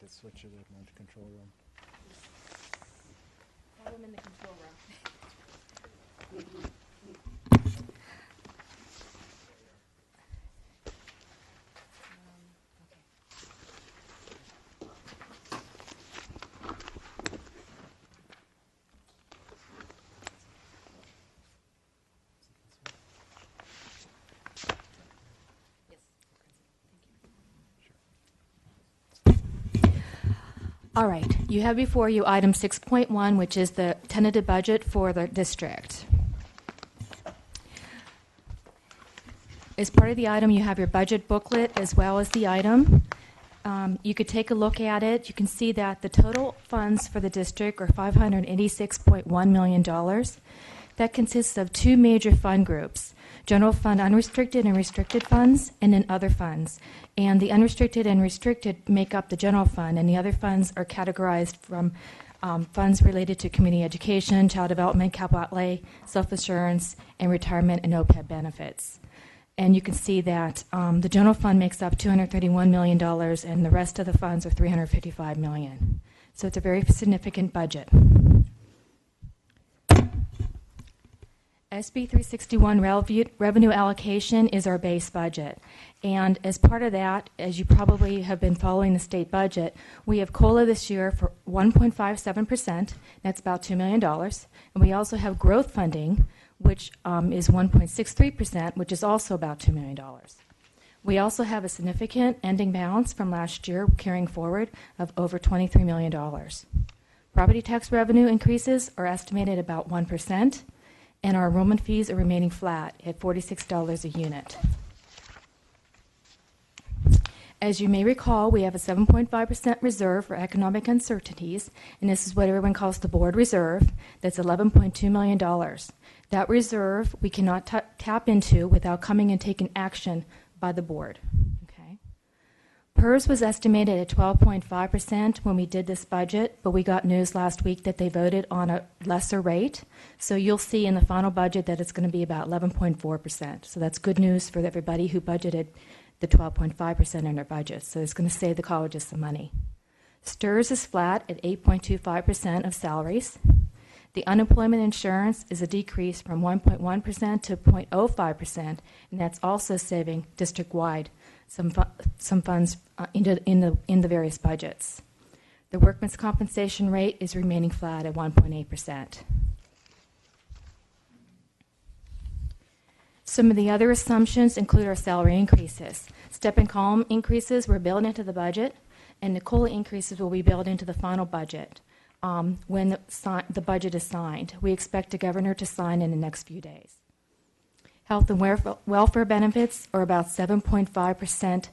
Switch to the control room. Have them in the control room. All right, you have before you item 6.1, which is the tentative budget for the district. As part of the item, you have your budget booklet as well as the item. You could take a look at it. You can see that the total funds for the district are $586.1 million. That consists of two major fund groups: general fund unrestricted and restricted funds, and then other funds. And the unrestricted and restricted make up the general fund, and the other funds are categorized from funds related to community education, child development, capital outlay, self-insurance, and retirement and OPEB benefits. And you can see that the general fund makes up $231 million, and the rest of the funds are $355 million. So it's a very significant budget. SB 361 revenue allocation is our base budget. And as part of that, as you probably have been following the state budget, we have COLA this year for 1.57%. That's about $2 million. And we also have growth funding, which is 1.63%, which is also about $2 million. We also have a significant ending balance from last year carrying forward of over $23 million. Property tax revenue increases are estimated about 1%. And our enrollment fees are remaining flat at $46 a unit. As you may recall, we have a 7.5% reserve for economic uncertainties, and this is what everyone calls the board reserve. That's $11.2 million. That reserve we cannot tap into without coming and taking action by the board. PERS was estimated at 12.5% when we did this budget, but we got news last week that they voted on a lesser rate. So you'll see in the final budget that it's going to be about 11.4%. So that's good news for everybody who budgeted the 12.5% in their budget. So it's going to save the colleges some money. STIRS is flat at 8.25% of salaries. The unemployment insurance is a decrease from 1.1% to 0.05%, and that's also saving district-wide some funds in the various budgets. The workman's compensation rate is remaining flat at 1.8%. Some of the other assumptions include our salary increases. Step and column increases were built into the budget, and the COLA increases will be built into the final budget when the budget is signed. We expect the governor to sign in the next few days. Health and welfare benefits are about 7.5%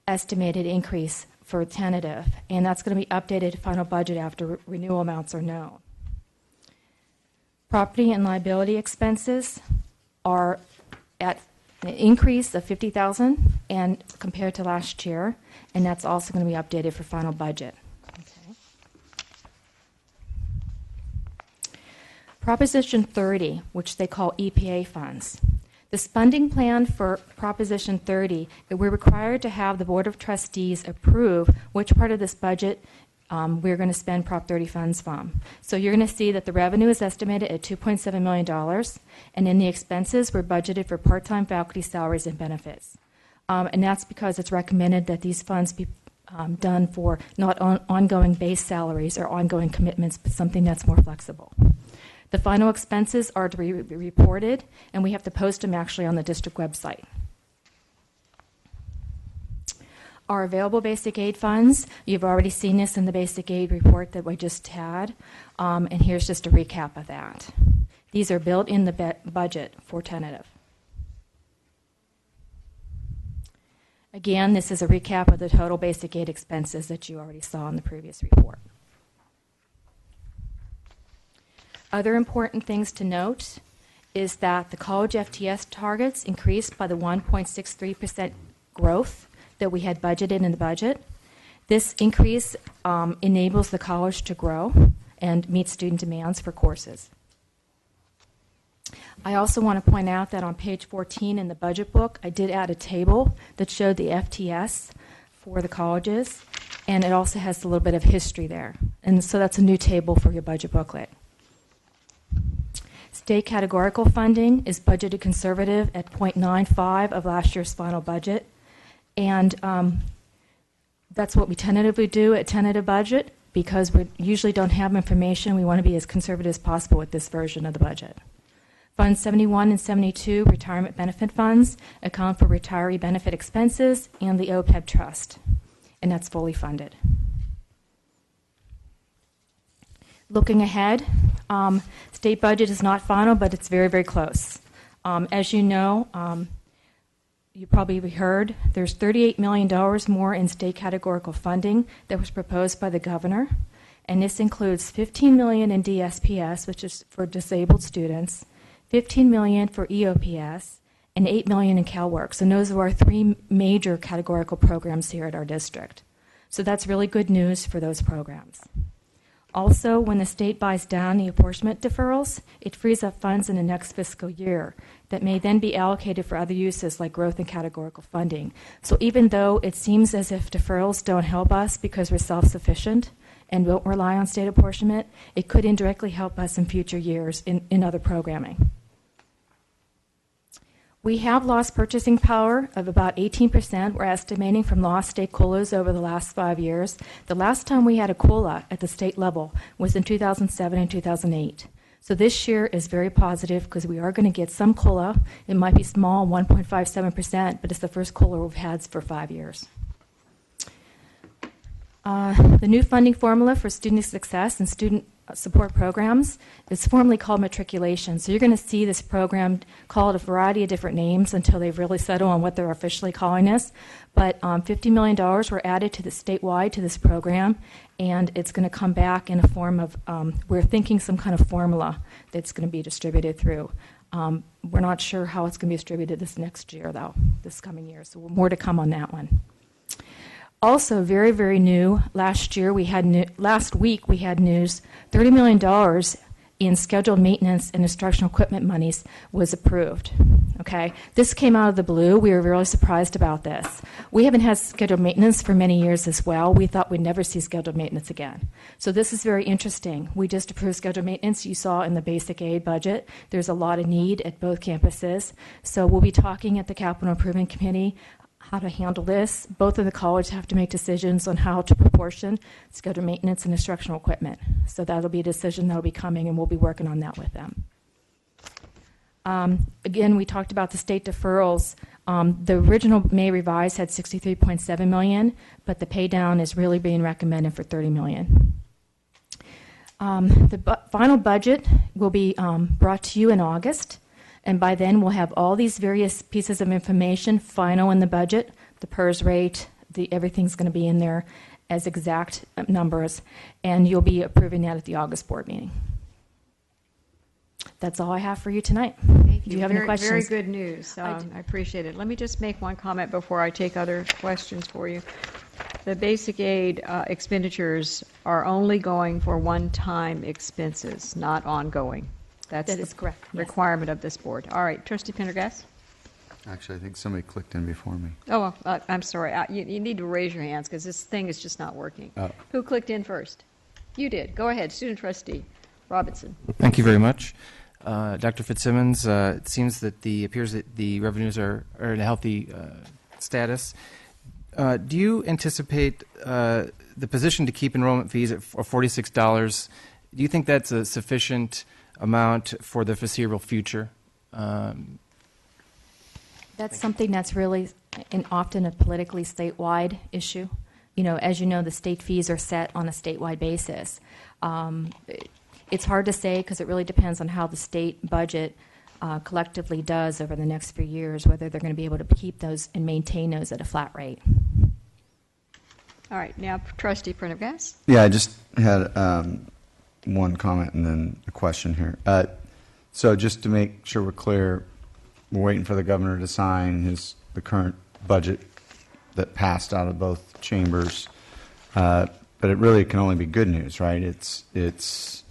estimated increase for tentative, and that's going to be updated to final budget after renewal amounts are known. Property and liability expenses are at an increase of $50,000 and compared to last year, and that's also going to be updated for final budget. Proposition 30, which they call EPA funds. This funding plan for Proposition 30, we're required to have the Board of Trustees approve which part of this budget we're going to spend Prop 30 funds from. So you're going to see that the revenue is estimated at $2.7 million, and in the expenses, we're budgeted for part-time faculty salaries and benefits. And that's because it's recommended that these funds be done for not ongoing base salaries or ongoing commitments, but something that's more flexible. The final expenses are to be reported, and we have to post them actually on the district website. Our available basic aid funds, you've already seen this in the basic aid report that we just had, and here's just a recap of that. These are built in the budget for tentative. Again, this is a recap of the total basic aid expenses that you already saw in the previous report. Other important things to note is that the college FTS targets increased by the 1.63% growth that we had budgeted in the budget. This increase enables the college to grow and meet student demands for courses. I also want to point out that on page 14 in the budget book, I did add a table that showed the FTS for the colleges, and it also has a little bit of history there. And so that's a new table for your budget booklet. State categorical funding is budgeted conservative at 0.95 of last year's final budget. And that's what we tentatively do at tentative budget because we usually don't have information. We want to be as conservative as possible with this version of the budget. Funds 71 and 72, retirement benefit funds, account for retiree benefit expenses and the OPEB trust. And that's fully funded. Looking ahead, state budget is not final, but it's very, very close. As you know, you probably heard, there's $38 million more in state categorical funding that was proposed by the governor. And this includes $15 million in DSPS, which is for disabled students, $15 million for EOPS, and $8 million in CalWorks. And those are our three major categorical programs here at our district. So that's really good news for those programs. Also, when the state buys down the apportionment deferrals, it frees up funds in the next fiscal year that may then be allocated for other uses like growth and categorical funding. So even though it seems as if deferrals don't help us because we're self-sufficient and won't rely on state apportionment, it could indirectly help us in future years in other programming. We have lost purchasing power of about 18%. We're estimating from lost state COLAs over the last 5 years. The last time we had a COLA at the state level was in 2007 and 2008. So this year is very positive because we are going to get some COLA. It might be small, 1.57%, but it's the first COLA we've had for 5 years. The new funding formula for student success and student support programs is formally called matriculation. So you're going to see this program called a variety of different names until they really settle on what they're officially calling this. But $50 million were added to the statewide to this program, and it's going to come back in a form of, we're thinking some kind of formula that's going to be distributed through. We're not sure how it's going to be distributed this next year, though, this coming year. So more to come on that one. Also, very, very new, last week we had news, $30 million in scheduled maintenance and instructional equipment monies was approved. Okay, this came out of the blue. We were really surprised about this. We haven't had scheduled maintenance for many years as well. We thought we'd never see scheduled maintenance again. So this is very interesting. We just approved scheduled maintenance. You saw in the basic aid budget. There's a lot of need at both campuses. So we'll be talking at the Capital Improvement Committee how to handle this. Both of the colleges have to make decisions on how to proportion scheduled maintenance and instructional equipment. So that'll be a decision that'll be coming, and we'll be working on that with them. Again, we talked about the state deferrals. The original May revised had $63.7 million, but the pay down is really being recommended for $30 million. The final budget will be brought to you in August. And by then, we'll have all these various pieces of information final in the budget, the PERS rate, everything's going to be in there as exact numbers, and you'll be approving that at the August board meeting. That's all I have for you tonight. Thank you. Do you have any questions? Very good news. I appreciate it. Let me just make one comment before I take other questions for you. The basic aid expenditures are only going for one-time expenses, not ongoing. That is correct. Requirement of this board. All right, Trustee Pendergast. Actually, I think somebody clicked in before me. Oh, I'm sorry. You need to raise your hands because this thing is just not working. Oh. Who clicked in first? You did. Go ahead, Student Trustee Robinson. Thank you very much. Dr. Fitzsimmons, it seems that appears that the revenues are in a healthy status. Do you anticipate the position to keep enrollment fees at $46? Do you think that's a sufficient amount for the foreseeable future? That's something that's really often a politically statewide issue. You know, as you know, the state fees are set on a statewide basis. It's hard to say because it really depends on how the state budget collectively does over the next few years, whether they're going to be able to keep those and maintain those at a flat rate. All right, now Trustee Prendergast. Yeah, I just had one comment and then a question here. So just to make sure we're clear, we're waiting for the governor to sign the current budget that passed out of both chambers, but it really can only be good news, right? It's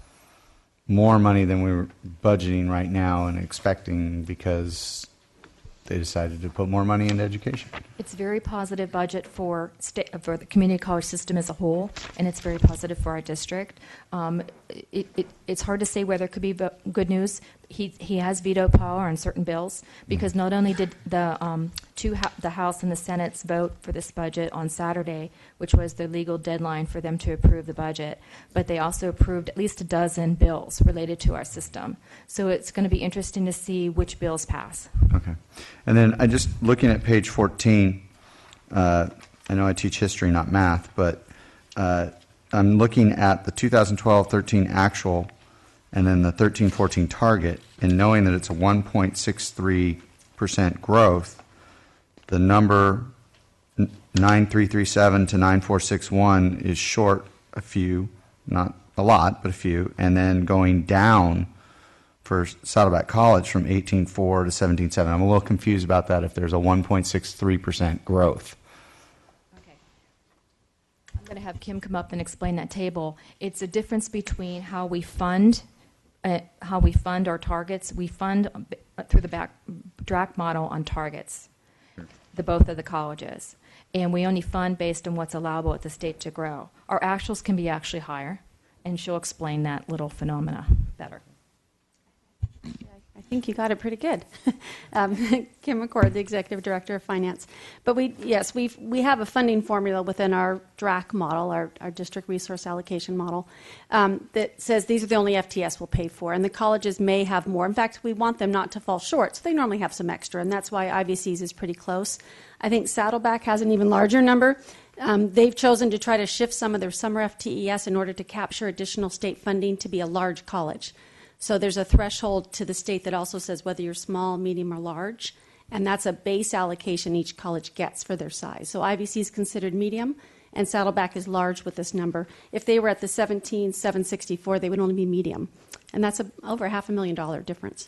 more money than we were budgeting right now and expecting because they decided to put more money into education. It's a very positive budget for the community college system as a whole, and it's very positive for our district. It's hard to say whether it could be good news. He has veto power on certain bills because not only did the House and the Senate's vote for this budget on Saturday, which was the legal deadline for them to approve the budget, but they also approved at least a dozen bills related to our system. So it's going to be interesting to see which bills pass. Okay. And then I just looking at page 14, I know I teach history, not math, but I'm looking at the 2012-13 actual and then the 13-14 target, and knowing that it's a 1.63% growth, the number 9337 to 9461 is short a few, not a lot, but a few, and then going down for Saddleback College from 18.4 to 17.7. I'm a little confused about that if there's a 1.63% growth. Okay. I'm going to have Kim come up and explain that table. It's a difference between how we fund our targets. We fund through the DRAC model on targets, both of the colleges. And we only fund based on what's allowable at the state to grow. Our actuals can be actually higher, and she'll explain that little phenomena better. I think you got it pretty good. Kim McCord, the Executive Director of Finance. But we have a funding formula within our DRAC model, our District Resource Allocation model, that says these are the only FTS we'll pay for. And the colleges may have more. In fact, we want them not to fall short, so they normally have some extra, and that's why IVC's is pretty close. I think Saddleback has an even larger number. They've chosen to try to shift some of their summer FTES in order to capture additional state funding to be a large college. So there's a threshold to the state that also says whether you're small, medium, or large, and that's a base allocation each college gets for their size. So IVC is considered medium, and Saddleback is large with this number. If they were at the 17,764, they would only be medium, and that's over $500,000 difference.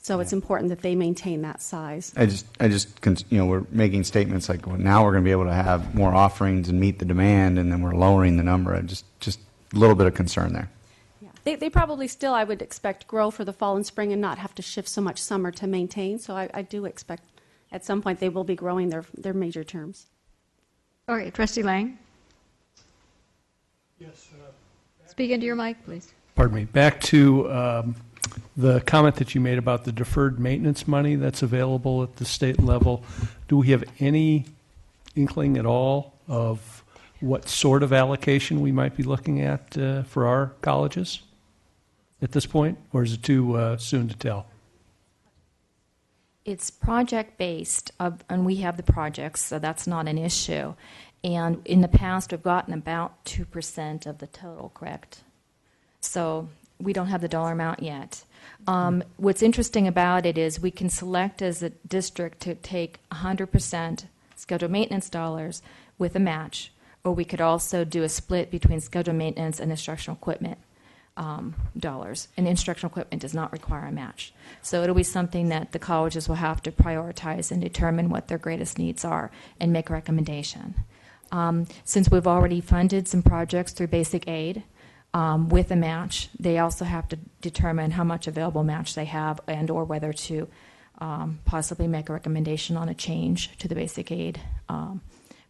So it's important that they maintain that size. We're making statements like, well, now we're going to be able to have more offerings and meet the demand, and then we're lowering the number. Just a little bit of concern there. They probably still, I would expect, grow for the fall and spring and not have to shift so much summer to maintain. So I do expect at some point they will be growing their major terms. Okay, Trustee Lang. Yes. Speak into your mic, please. Pardon me. Back to the comment that you made about the deferred maintenance money that's available at the state level. Do we have any inkling at all of what sort of allocation we might be looking at for our colleges at this point, or is it too soon to tell? It's project-based, and we have the projects, so that's not an issue. And in the past, we've gotten about 2% of the total, correct? So we don't have the dollar amount yet. What's interesting about it is we can select as a district to take 100% scheduled maintenance dollars with a match, or we could also do a split between scheduled maintenance and instructional equipment dollars. And instructional equipment does not require a match. So it'll be something that the colleges will have to prioritize and determine what their greatest needs are and make a recommendation. Since we've already funded some projects through basic aid with a match, they also have to determine how much available match they have and or whether to possibly make a recommendation on a change to the basic aid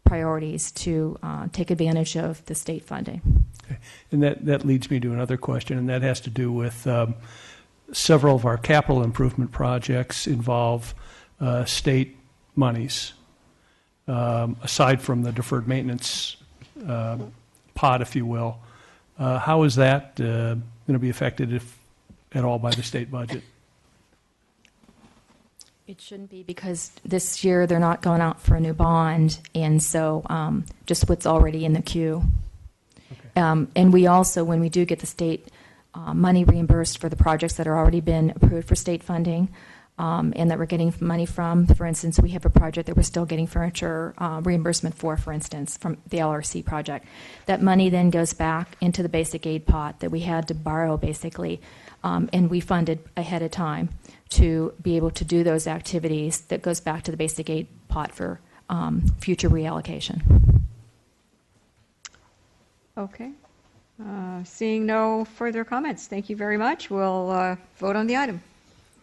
priorities to take advantage of the state funding. Okay. And that leads me to another question, and that has to do with several of our capital improvement projects involve state monies. Aside from the deferred maintenance pot, if you will, how is that going to be affected, if at all, by the state budget? It shouldn't be, because this year they're not going out for a new bond, and so just what's already in the queue. Okay. And we also, when we do get the state money reimbursed for the projects that are already been approved for state funding, and that we're getting money from, for instance, we have a project that we're still getting furniture reimbursement for instance, from the LRC project. That money then goes back into the basic aid pot that we had to borrow, basically, and we funded ahead of time to be able to do those activities. That goes back to the basic aid pot for future reallocation. Okay. Seeing no further comments, thank you very much. We'll vote on the item.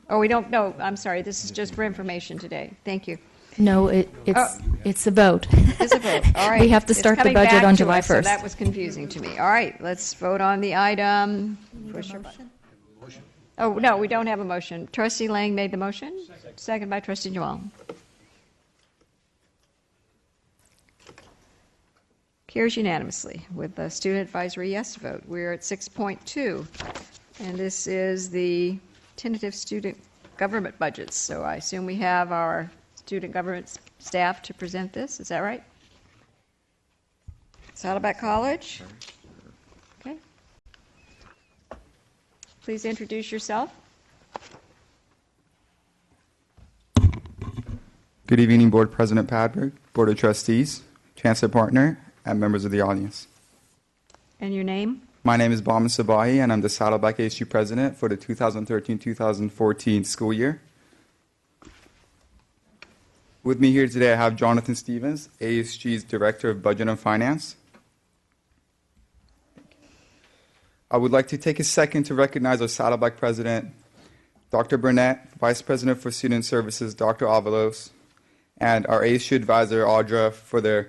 Oh, we don't know. I'm sorry. This is just for information today. Thank you. No, it's a vote. It's a vote. All right. We have to start the budget on July 1st. So that was confusing to me. All right. Let's vote on the item. Push your button. Oh, no, we don't have a motion. Trustee Lang made the motion. Second by Trustee Jamal. Carries unanimously with the student advisory yes vote. We're at 6.2, and this is the tentative student government budgets. So I assume we have our student government staff to present this. Is that right? Saddleback College. Okay. Please introduce yourself. Good Good evening, Board President Padberg, Board of Trustees, Chancellor Partner, and members of the audience. And your name? My name is Bauman Sabahi, and I'm the Saddleback ASU President for the 2013-2014 school year. With me here today, I have Jonathan Stevens, ASG's Director of Budget and Finance. I would like to take a second to recognize our Saddleback President, Dr. Burnett, Vice President for Student Services, Dr. Avalos, and our ASU Advisor, Audra,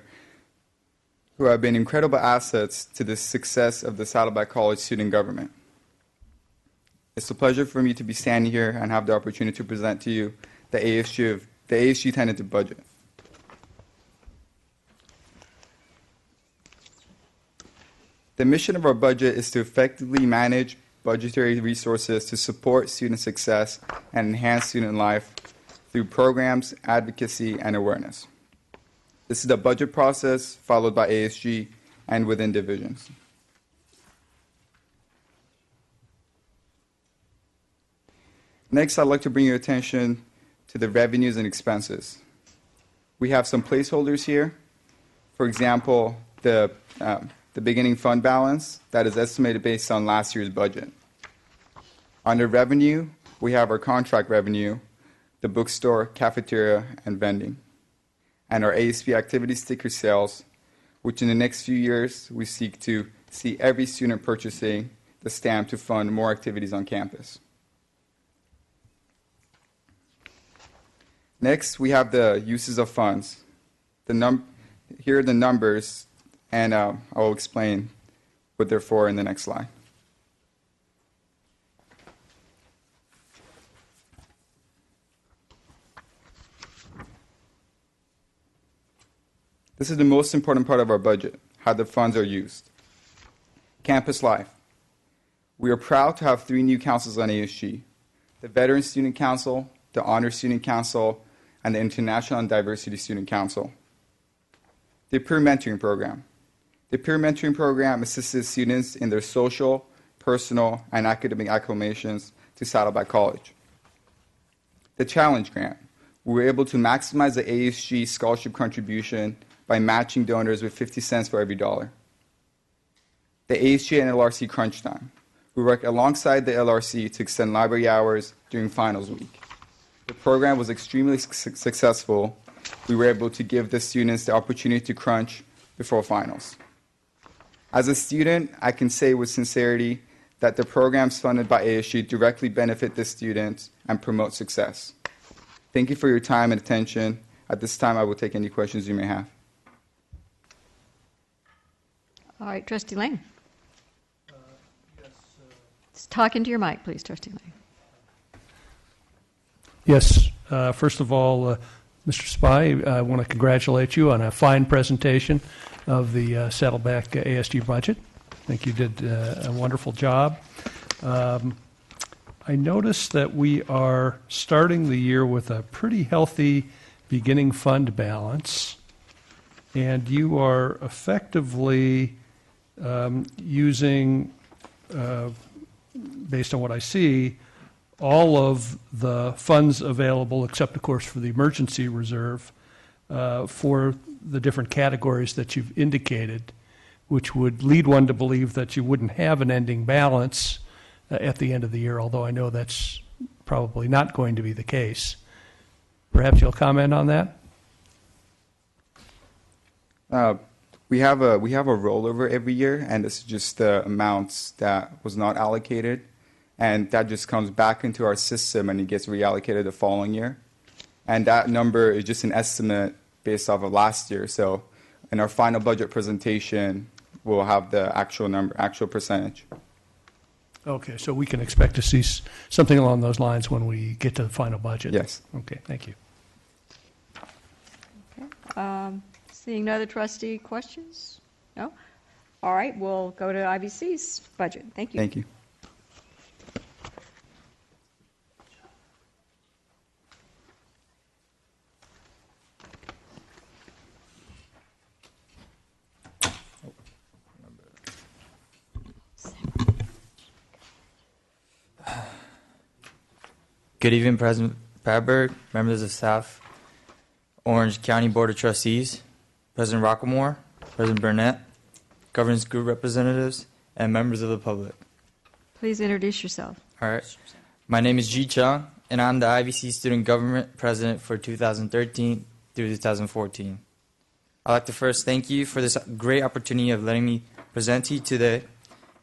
who have been incredible assets to the success of the Saddleback College student government. It's a pleasure for me to be standing here and have the opportunity to present to you the ASU tentative budget. The mission of our budget is to effectively manage budgetary resources to support student success and enhance student life through programs, advocacy, and awareness. This is the budget process followed by ASG and within divisions. Next, I'd like to bring your attention to the revenues and expenses. We have some placeholders here. For example, the beginning fund balance that is estimated based on last year's budget. Under revenue, we have our contract revenue, the bookstore, cafeteria, and vending, and our ASP activity sticker sales, which in the next few years we seek to see every student purchasing the stamp to fund more activities on campus. Next, we have the uses of funds. Here are the numbers, and I will explain what they're for in the next slide. This is the most important part of our budget, how the funds are used. Campus life. We are proud to have 3 new councils on ASG, the Veteran Student Council, the Honor Student Council, and the International and Diversity Student Council. The Peer Mentoring Program. The Peer Mentoring Program assists students in their social, personal, and academic acclimations to Saddleback College. The Challenge Grant. We were able to maximize the ASG scholarship contribution by matching donors with 50 cents for every dollar. The ASG and LRC Crunch Time. We work alongside the LRC to extend library hours during finals week. The program was extremely successful. We were able to give the students the opportunity to crunch before finals. As a student, I can say with sincerity that the programs funded by ASG directly benefit the students and promote success. Thank you for your time and attention. At this time, I will take any questions you may have. All right, Trustee Lane. Talk into your mic, please, Trustee Lane. Yes. First of all, Mr. Spy, I want to congratulate you on a fine presentation of the Saddleback ASG budget. I think you did a wonderful job. I noticed that we are starting the year with a pretty healthy beginning fund balance, and you are effectively using, based on what I see, all of the funds available, except, of course, for the emergency reserve, for the different categories that you've indicated, which would lead one to believe that you wouldn't have an ending balance at the end of the year, although I know that's probably not going to be the case. Perhaps you'll comment on that? We have a rollover every year, and this is just the amounts that was not allocated, and that just comes back into our system and it gets reallocated the following year. And that number is just an estimate based off of last year. So in our final budget presentation, we'll have the actual number, actual percentage. Okay, so we can expect to see something along those lines when we get to the final budget? Yes. Okay, thank you. Okay. Seeing no other trustee questions? No? All right, we'll go to IVC's budget. Thank you. Thank you. Good evening, President Padberg, members of staff. Orange County Board of Trustees, President Rockemore, President Burnett, governance group representatives, and members of the public. Please introduce yourself. All right. My name is Ji Chung, and I'm the IVC Student Government President for 2013 through 2014. I'd like to first thank you for this great opportunity of letting me present to you today.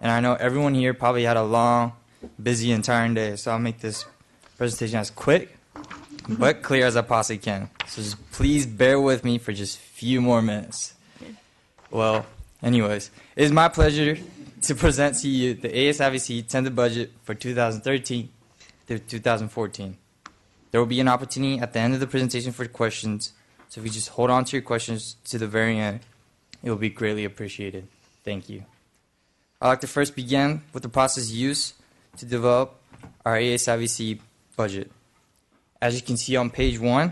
And I know everyone here probably had a long, busy and tiring day, so I'll make this presentation as quick but clear as I possibly can. So just please bear with me for just a few more minutes. Well, anyways, it is my pleasure to present to you the ASIVC tentative budget for 2013 through 2014. There will be an opportunity at the end of the presentation for questions, so if you just hold on to your questions to the very end, it will be greatly appreciated. Thank you. I'd like to first begin with the process used to develop our ASIVC budget. As you can see on page 1,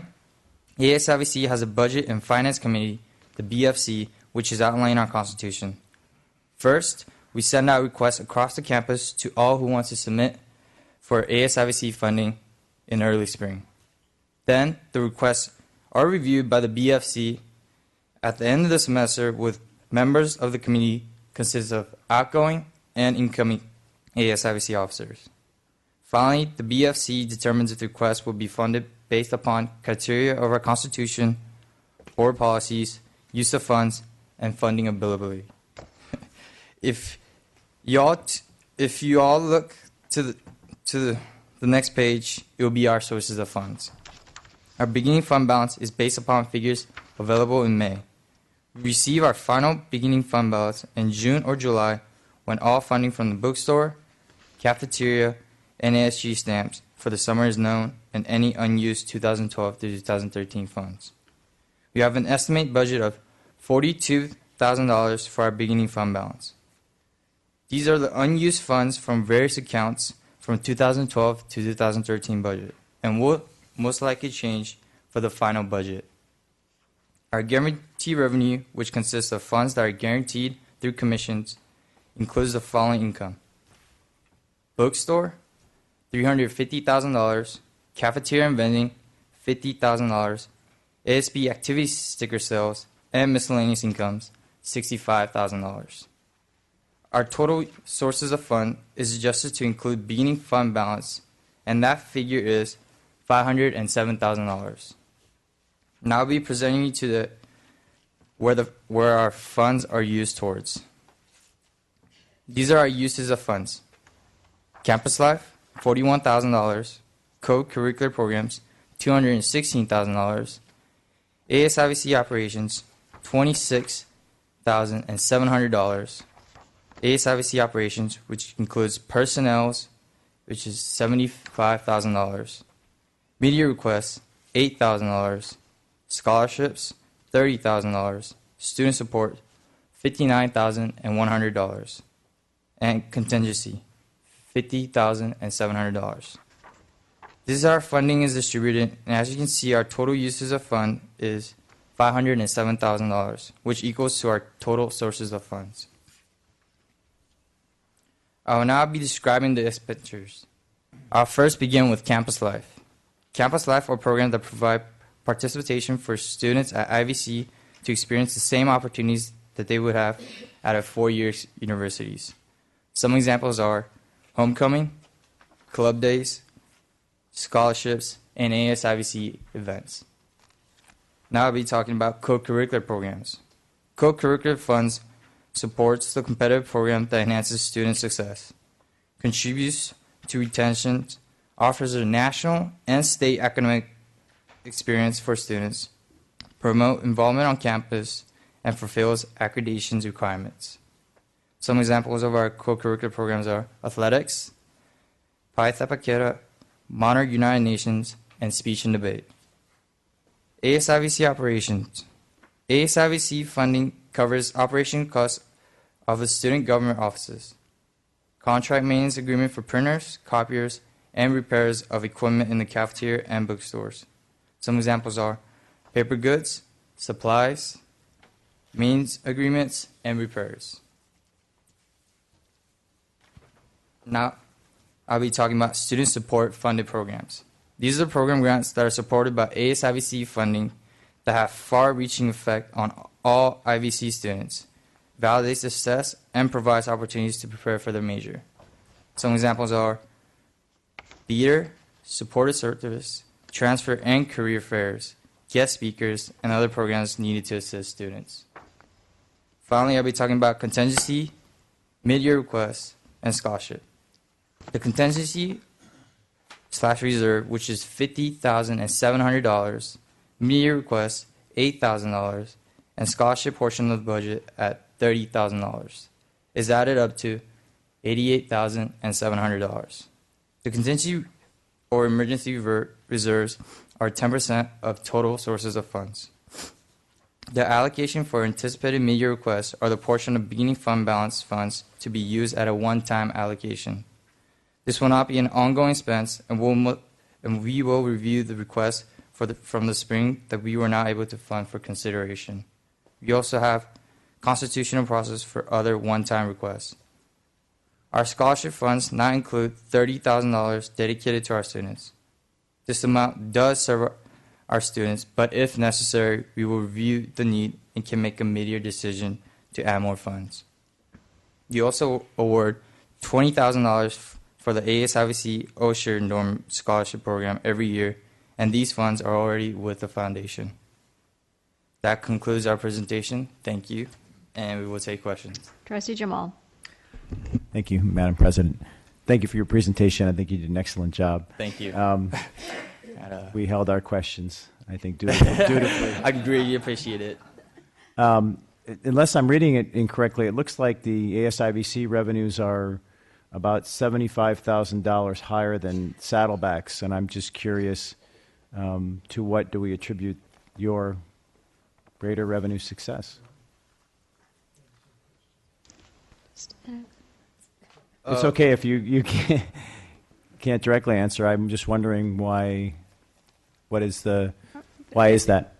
ASIVC has a Budget and Finance Committee, the BFC, which is outlined in our Constitution. First, we send out requests across the campus to all who want to submit for ASIVC funding in early spring. Then, the requests are reviewed by the BFC at the end of the semester, with members of the committee consist of outgoing and incoming ASIVC officers. Finally, the BFC determines if the request will be funded based upon criteria of our Constitution, board policies, use of funds, and funding availability. If you all look to the next page, it will be our sources of funds. Our beginning fund balance is based upon figures available in May. We receive our final beginning fund balance in June or July, when all funding from the bookstore, cafeteria, and ASG stamps for the summer is known, and any unused 2012 through 2013 funds. We have an estimated budget of $42,000 for our beginning fund balance. These are the unused funds from various accounts from 2012 to 2013 budget, and will most likely change for the final budget. Our guarantee revenue, which consists of funds that are guaranteed through commissions, includes the following income: bookstore, $350,000, cafeteria and vending, $50,000, ASB activity sticker sales, and miscellaneous incomes, $65,000. Our total sources of fund is adjusted to include beginning fund balance, and that figure is $507,000. Now I'll be presenting you to where our funds are used towards. These are our uses of funds: Campus Life, $41,000, co-curricular programs, $216,000, ASIVC operations, $26,700, ASIVC operations, which includes personnel's, which is $75,000, media requests, $8,000, scholarships, $30,000, student support, $59,100, and contingency, $50,700. This is how our funding is distributed, and as you can see, our total uses of fund is $507,000, which equals to our total sources of funds. I will now be describing the expenditures. I'll first begin with Campus Life. Campus Life are programs that provide participation for students at IVC to experience the same opportunities that they would have at a four-year universities. Some examples are homecoming, club days, scholarships, and ASIVC events. Now I'll be talking about co-curricular programs. Co-curricular funds supports the competitive program that enhances student success, contributes to retention, offers a national and state academic experience for students, promote involvement on campus, and fulfills accreditation requirements. Some examples of our co-curricular programs are athletics, Pi Theta Kappa, Monarch United Nations, and speech and debate. ASIVC operations. ASIVC funding covers operation costs of the student government offices, contract maintenance agreement for printers, copiers, and repairs of equipment in the cafeteria and bookstores. Some examples are paper goods, supplies, maintenance agreements, and repairs. Now, I'll be talking about student support funded programs. These are program grants that are supported by ASIVC funding that have far-reaching effect on all IVC students, validates the success, and provides opportunities to prepare for their major. Some examples are theater, supported service, transfer and career fairs, guest speakers, and other programs needed to assist students. Finally, I'll be talking about contingency, mid-year requests, and scholarship. The contingency/reserve, which is $50,700, mid-year request $8,000, and scholarship portion of the budget at $30,000, is added up to $88,700. The contingency or emergency reserves are 10% of total sources of funds. The allocation for anticipated mid-year requests are the portion of beginning fund balance funds to be used at a one-time allocation. This will not be an ongoing expense, and we will review the requests from the spring that we were not able to fund for consideration. We also have constitutional process for other one-time requests. Our scholarship funds not include $30,000 dedicated to our students. This amount does serve our students, but if necessary, we will review the need and can make a mid-year decision to add more funds. We also award $20,000 for the ASIVC OSHER Norm Scholarship Program every year, and these funds are already with the foundation. That concludes our presentation. Thank you, and we will take questions. Trustee Jamal. Thank you, Madam President. Thank you for your presentation. I think you did an excellent job. Thank you. We held our questions, I think, dutifully. I really appreciate it. Unless I'm reading it incorrectly, it looks like the ASIVC revenues are about $75,000 higher than Saddleback's, and I'm just curious, to what do we attribute your greater revenue success? It's okay if you can't directly answer. I'm just wondering why is that?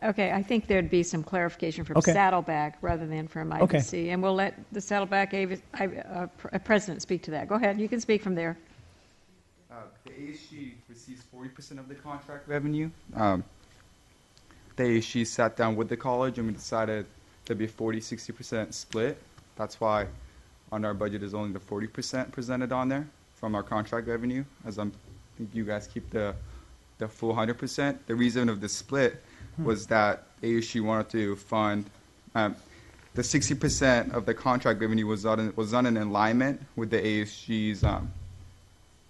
Okay, I think there'd be some clarification from Okay. Saddleback rather than from IBC, Okay. and we'll let the Saddleback president speak to that. Go ahead, you can speak from there. The ASG receives 40% of the contract revenue. The ASG sat down with the college and we decided to be 40-60% split. That's why on our budget is only the 40% presented on there from our contract revenue, as I think you guys keep the full 100%. The reason of the split was that ASG wanted to fund the 60% of the contract revenue was not in alignment with the ASG's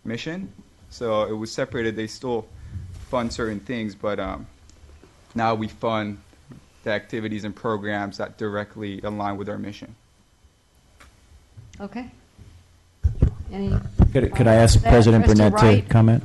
mission. So it was separated. They still fund certain things, but now we fund the activities and programs that directly align with our mission. Okay. Could I ask President Trustee Burnett to Wright? comment?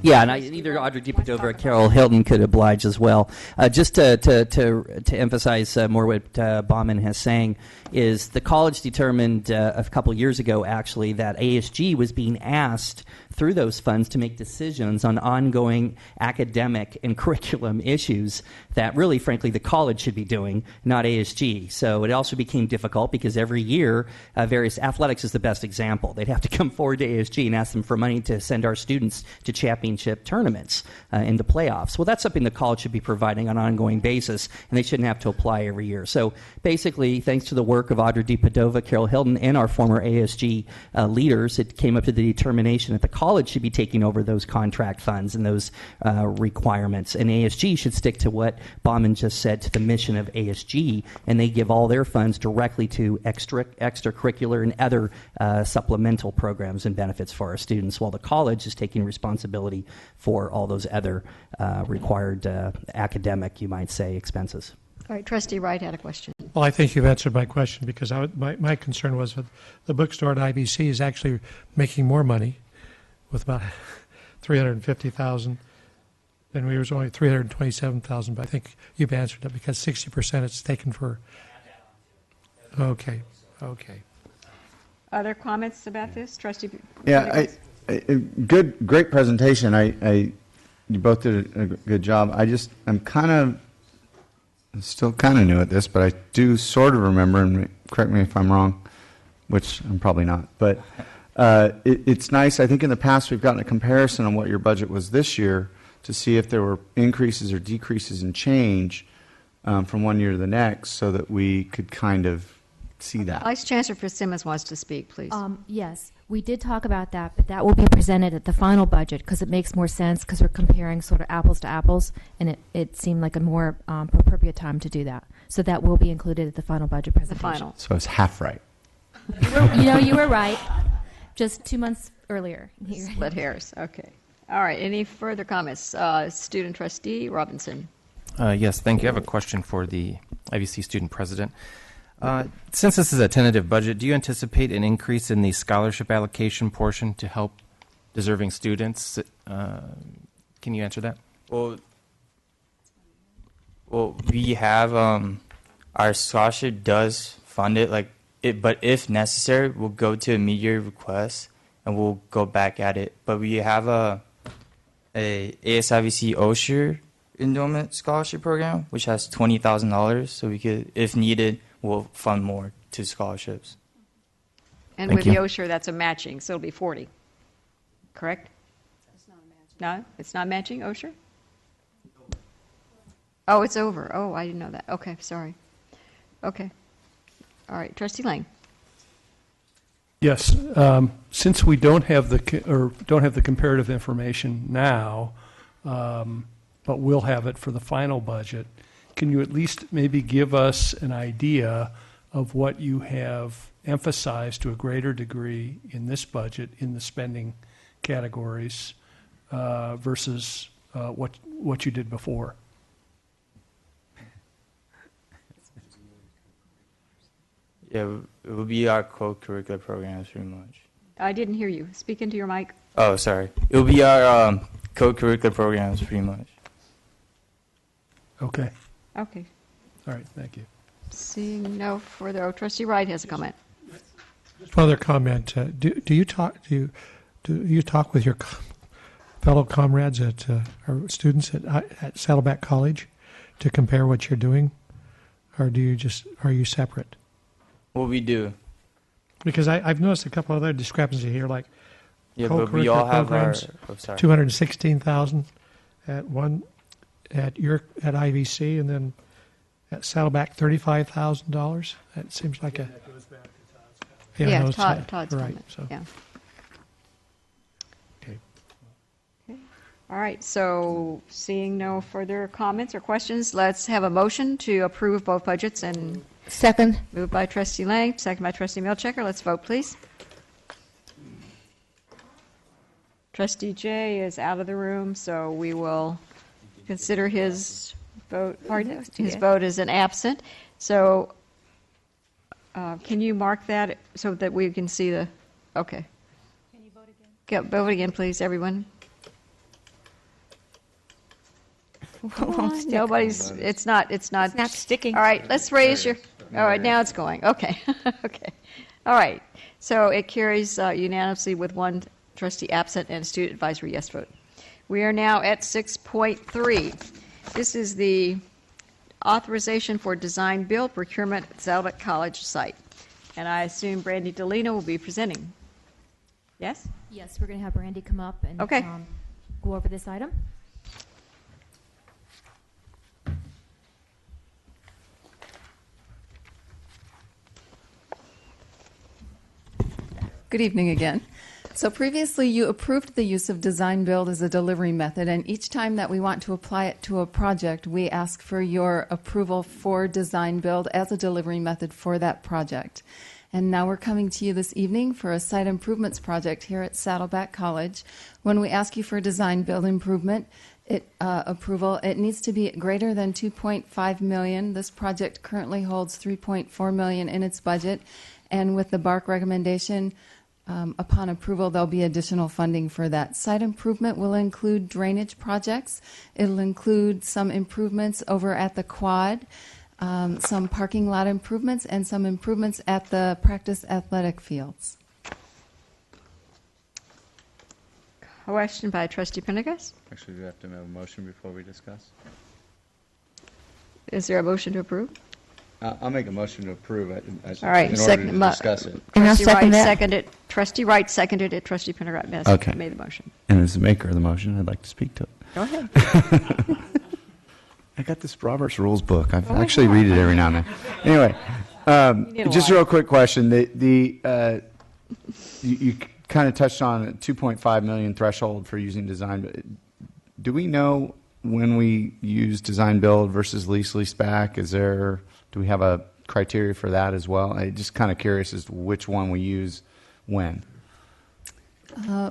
Yeah, and either Audrey DiPadova or Carol Hilton could oblige as well. Just to emphasize more what Bauman has saying is the college determined a couple years ago, actually, that ASG was being asked through those funds to make decisions on ongoing academic and curriculum issues that really, frankly, the college should be doing, not ASG. So it also became difficult because every year, various athletics is the best example. They'd have to come forward to ASG and ask them for money to send our students to championship tournaments into playoffs. Well, that's something the college should be providing on an ongoing basis, and they shouldn't have to apply every year. So basically, thanks to the work of Audrey DiPadova, Carol Hilton, and our former ASG leaders, it came up to the determination that the college should be taking over those contract funds and those requirements, and ASG should stick to what Bauman just said, to the mission of ASG, and they give all their funds directly to extracurricular and other supplemental programs and benefits for our students, while the college is taking responsibility for all those other required academic, you might say, expenses. All right, Trustee Wright had a question. Well, I think you've answered my question, because my concern was that the bookstore at IBC is actually making more money with about $350,000 than we was only $327,000. But I think you've answered it, because 60% it's taken for. Okay. Other comments about this, Trustee? Yeah, great presentation. You both did a good job. I'm still kind of new at this, but I do sort of remember, and correct me if I'm wrong, which I'm probably not, but it's nice. I think in the past we've gotten a comparison on what your budget was this year to see if there were increases or decreases in change from one year to the next so that we could kind of see that. Vice Chancellor Fitzsimmons wants to speak, please. Yes, we did talk about that, but that will be presented at the final budget because it makes more sense because we're comparing sort of apples to apples, and it seemed like a more appropriate time to do that. So that will be included at the final budget presentation. The final. So it's half right. You were right. Just 2 months earlier. Split hairs. Okay. All right. Any further comments? Student Trustee Robinson. Yes, thank you. I have a question for the IVC student president. Since this is a tentative budget, do you anticipate an increase in the scholarship allocation portion to help deserving students? Can you answer that? Well, we have our scholarship does fund it, but if necessary, we'll go to immediate request and we'll go back at it. But we have a ASIVC OSHER endowment scholarship program, which has $20,000, so we could, if needed, we'll fund more to scholarships. And Thank with you. the OSHER, that's a matching, so it'll be 40. Correct? It's not a matching. No, it's not matching OSHER? Oh, it's over. Oh, I didn't know that. Okay, sorry. Okay. All right, Trustee Lang. Yes, since we don't have the comparative information now, but we'll have it for the final budget, can you at least maybe give us an idea of what you have emphasized to a greater degree in this budget in the spending categories versus what you did before? Yeah, it will be our co-curricular programs pretty much. I didn't hear you. Speak into your mic. Oh, sorry. It will be our co-curricular programs pretty much. Okay. Okay. All right, thank you. Seeing no further. Oh, Trustee Wright has a comment. Just one other comment. Do you talk with your fellow comrades or students at Saddleback College to compare what you're doing, or are you separate? What we do. Because I've noticed a couple other discrepancies here, like But we all have our. programs, 216,000 at IVC, and then at Saddleback $35,000. That seems like a. Yeah, no, it's Todd's right. comment. So. Yeah. Okay. Okay. All right. So, seeing no further comments or questions, let's have a motion to approve both budgets. And Second. moved by Trustee Lang, second by Trustee Milchecker. Let's vote, please. Trustee Jay is out of the room, so we will consider his vote. Pardon? His vote is an absent. So, can you mark that so that we can see the? Okay. Can you vote again? Vote again, please, everyone. Nobody's. It's not sticking. All right. Let's raise your. All right. Now it's going. Okay. Okay. All right. So it carries unanimously with one trustee absent and a student advisory yes vote. We are now at 6.3. This is the authorization for design build procurement at Saddleback College site. And I assume Brandy Delino will be presenting. Yes? Yes, we're going to have Randy come up and Okay. Go over this item. Good evening again. So previously you approved the use of design build as a delivery method, and each time that we want to apply it to a project, we ask for your approval for design build as a delivery method for that project. And now we're coming to you this evening for a site improvements project here at Saddleback College. When we ask you for design build improvement approval, it needs to be greater than $2.5 million. This project currently holds $3.4 million in its budget, and with the BARC recommendation, upon approval, there'll be additional funding for that. Site improvement will include drainage projects. It'll include some improvements over at the quad, some parking lot improvements, and some improvements at the practice athletic fields. Question by Trustee Pendergast. Actually, do we have to have a motion before we discuss? Is there a motion to approve? I'll make a motion to approve it All right. in order to discuss it. And I'll Trustee second Wright that. seconded. Trustee Wright seconded it. Trustee Pendergast Okay. made the motion. And as the maker of the motion, I'd like to speak to it. Go ahead. I got this Robert's Rules book. I actually read it every now and then. Anyway, just a real quick question. You kind of touched on a 2.5 million threshold for using design. Do we know when we use design build versus lease back? Do we have a criteria for that as well? I'm just kind of curious as to which one we use when.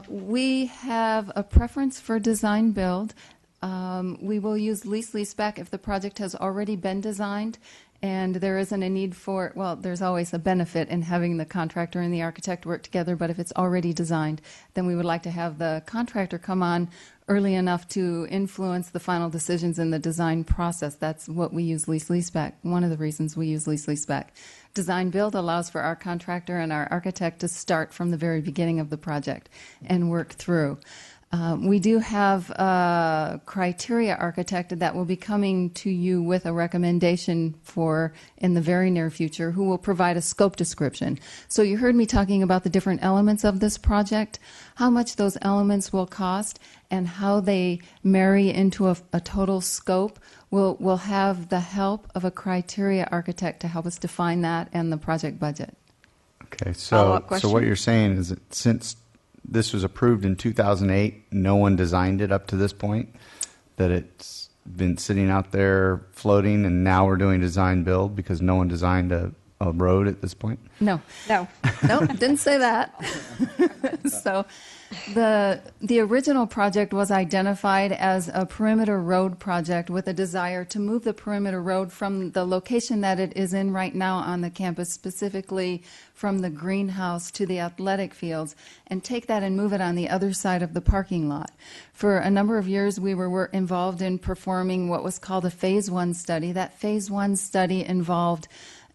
We have a preference for design build. We will use lease back if the project has already been designed and there isn't a need for, well, there's always a benefit in having the contractor and the architect work together, but if it's already designed, then we would like to have the contractor come on early enough to influence the final decisions in the design process. That's what we use lease back. One of the reasons we use lease back. Design build allows for our contractor and our architect to start from the very beginning of the project and work through. We do have a criteria architect that will be coming to you with a recommendation for in the very near future, who will provide a scope description. So you heard me talking about the different elements of this project, how much those elements will cost, and how they marry into a total scope. We'll have the help of a criteria architect to help us define that and the project budget. Okay, so what you're saying is that since this was approved in 2008, no one designed it up to this point, that it's been sitting out there floating, and now we're doing design build because no one designed a road at this point? No, didn't say that. So the original project was identified as a perimeter road project with a desire to move the perimeter road from the location that it is in right now on the campus, specifically from the greenhouse to the athletic fields, and take that and move it on the other side of the parking lot. For a number of years, we were involved in performing what was called a Phase 1 study. That Phase 1 study involved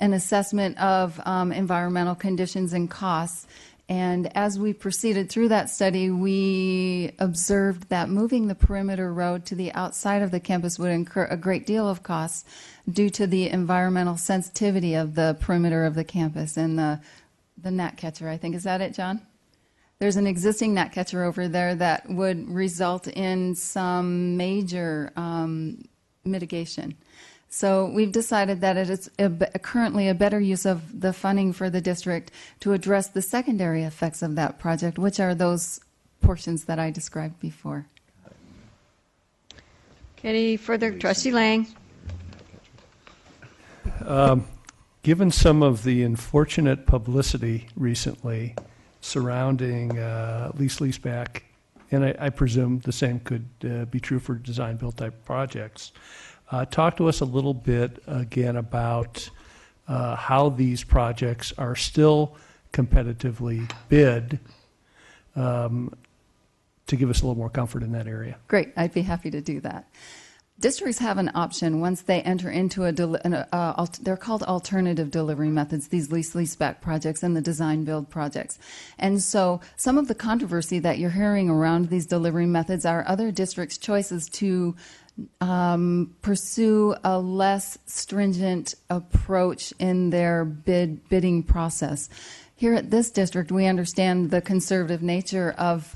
an assessment of environmental conditions and costs. And as we proceeded through that study, we observed that moving the perimeter road to the outside of the campus would incur a great deal of costs due to the environmental sensitivity of the perimeter of the campus and the gnat catcher, I think. Is that it, John? There's an existing gnat catcher over there that would result in some major mitigation. So we've decided that it is currently a better use of the funding for the district to address the secondary effects of that project, which are those portions that I described before. Any further? Trustee Lang. Given some of the unfortunate publicity recently surrounding lease-back, and I presume the same could be true for design-build type projects, talk to us a little bit again about how these projects are still competitively bid to give us a little more comfort in that area. Great, I'd be happy to do that. Districts have an option once they enter into they're called alternative delivery methods, these lease-back projects and the design-build projects. And so some of the controversy that you're hearing around these delivery methods are other districts' choices to pursue a less stringent approach in their bidding process. Here at this district, we understand the conservative nature of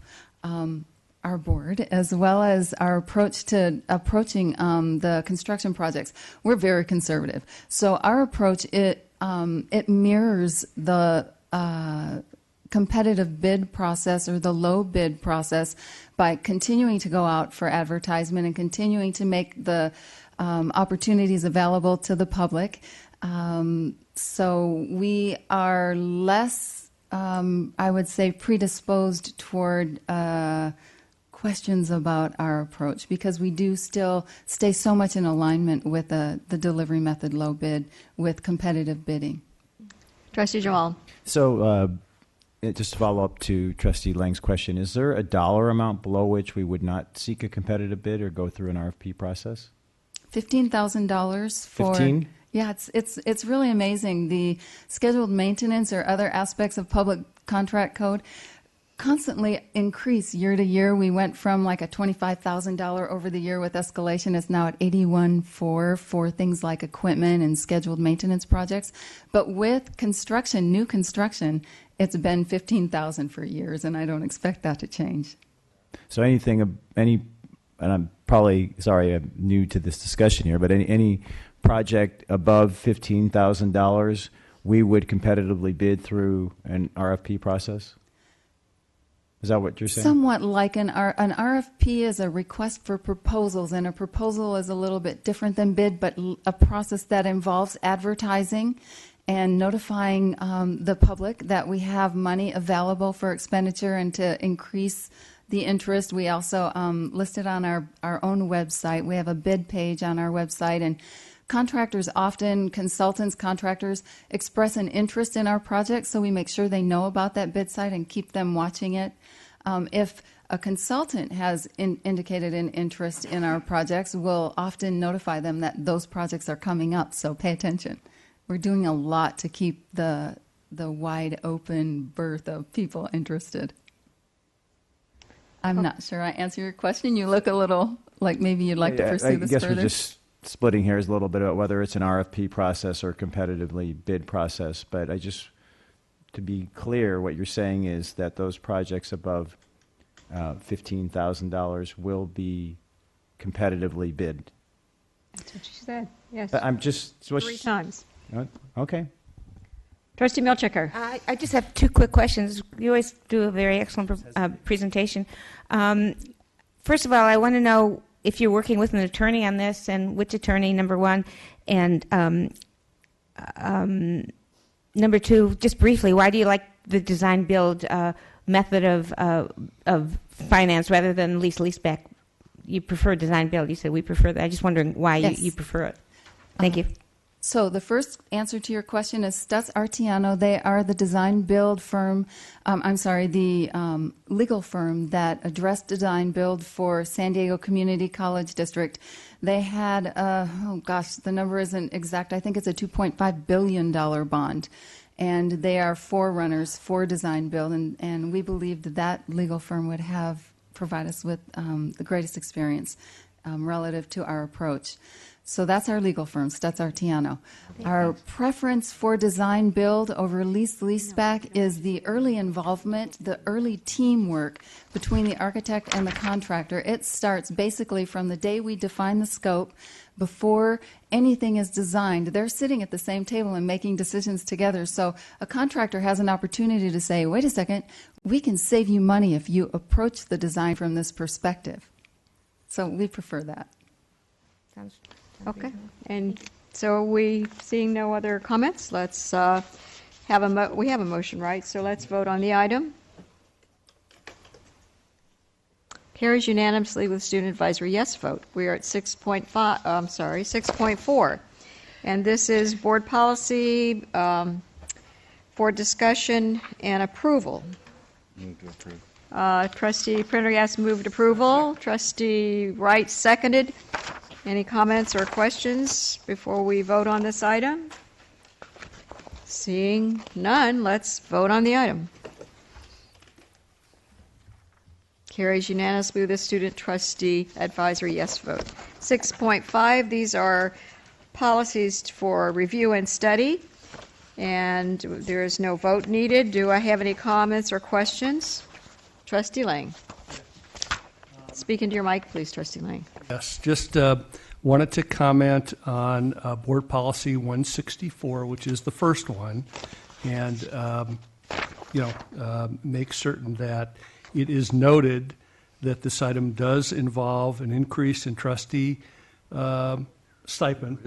our board, as well as our approach to approaching the construction projects. We're very conservative. So our approach, it mirrors the competitive bid process or the low bid process by continuing to go out for advertisement and continuing to make the opportunities available to the public. So we are less, I would say, predisposed toward questions about our approach, because we do still stay so much in alignment with the delivery method low bid with competitive bidding. Trustee Jamal. So just to follow up to Trustee Lang's question, is there a dollar amount below which we would not seek a competitive bid or go through an RFP process? $15,000 for... 15? Yeah, it's really amazing. The scheduled maintenance or other aspects of public contract code constantly increase year to year. We went from like a $25,000 over the year with escalation. It's now at $81,400 for things like equipment and scheduled maintenance projects. But with construction, new construction, it's been $15,000 for years, and I don't expect that to change. So and I'm probably, sorry, I'm new to this discussion here, but any project above $15,000, we would competitively bid through an RFP process? Is that what you're saying? Somewhat like an RFP is a request for proposals, and a proposal is a little bit different than bid, but a process that involves advertising and notifying the public that we have money available for expenditure and to increase the interest. We also list it on our own website. We have a bid page on our website, and contractors often, contractors express an interest in our project, so we make sure they know about that bid site and keep them watching it. If a consultant has indicated an interest in our projects, we'll often notify them that those projects are coming up, so pay attention. We're doing a lot to keep the wide open berth of people interested. I'm not sure I answered your question. You look a little like maybe you'd like to pursue this further. I guess we're just splitting hairs a little bit about whether it's an RFP process or competitively bid process, but I just, to be clear, what you're saying is that those projects above $15,000 will be competitively bid. That's what you said, yes. But I'm just... 3 times. Okay. Trustee Milchiker. I just have 2 quick questions. You always do a very excellent presentation. First of all, I want to know if you're working with an attorney on this, and which attorney, number 1. And number 2, just briefly, why do you like the design-build method of finance rather than lease-leaseback? You prefer design-build. You said we prefer that. I'm just wondering why you prefer it. Thank you. So the first answer to your question is Stutz Artiano. They are the design-build firm, the legal firm that addressed design-build for San Diego Community College District. They had, the number isn't exact. I think it's a $2.5 billion bond. And they are forerunners for design-build. And we believed that legal firm would provide us with the greatest experience relative to our approach. So that's our legal firm, Stutz Artiano. Our preference for design build over lease-leaseback is the early involvement, the early teamwork between the architect and the contractor. It starts basically from the day we define the scope. Before anything is designed, they're sitting at the same table and making decisions together. So a contractor has an opportunity to say, wait a second, we can save you money if you approach the design from this perspective. So we prefer that. Sounds okay. And so we seeing no other comments, let's we have a motion, right? So let's vote on the item. Carries unanimously with student advisory yes vote. We are at 6.4. And this is board policy for discussion and approval. Move to approve. Trustee Prendergast moved approval. Trustee Wright seconded. Any comments or questions before we vote on this item? Seeing none, let's vote on the item. Carries unanimously with the student trustee advisory yes vote. 6.5, these are policies for review and study, and there is no vote needed. Do I have any comments or questions? Trustee Lang. Speak into your mic, please, Trustee Lang. Yes, just wanted to comment on Board Policy 164, which is the first one, and make certain that it is noted that this item does involve an increase in trustee stipend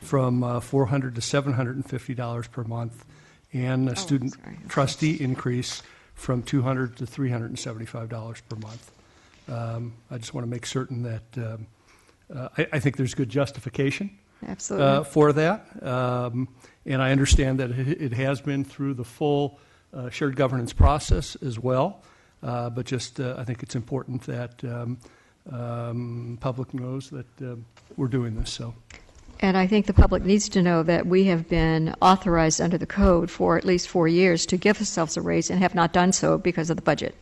from $400 to $750 per month, and a student trustee increase from $200 to $375 per month. I just want to make certain that I think there's good justification for that. And I understand that it has been through the full shared governance process as well. But just I think it's important that public knows that we're doing this. So. And I think the public needs to know that we have been authorized under the code for at least 4 years to give ourselves a raise and have not done so because of the budget.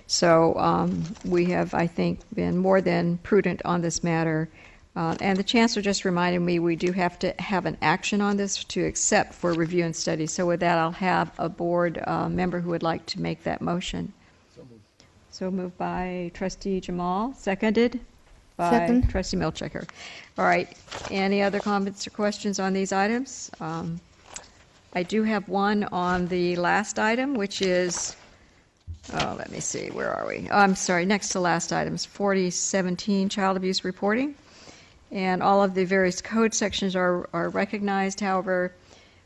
So we have, I think, been more than prudent on this matter. And the Chancellor just reminded me we do have to have an action on this to accept for review and study. So with that, I'll have a board member who would like to make that motion. So moved by Trustee Jamal, seconded by Second. Trustee Milchecker. All right. Any other comments or questions on these items? I do have one on the last item, which is, let me see, where are we? I'm sorry, next to last items, 4017, child abuse reporting. And all of the various code sections are recognized. However,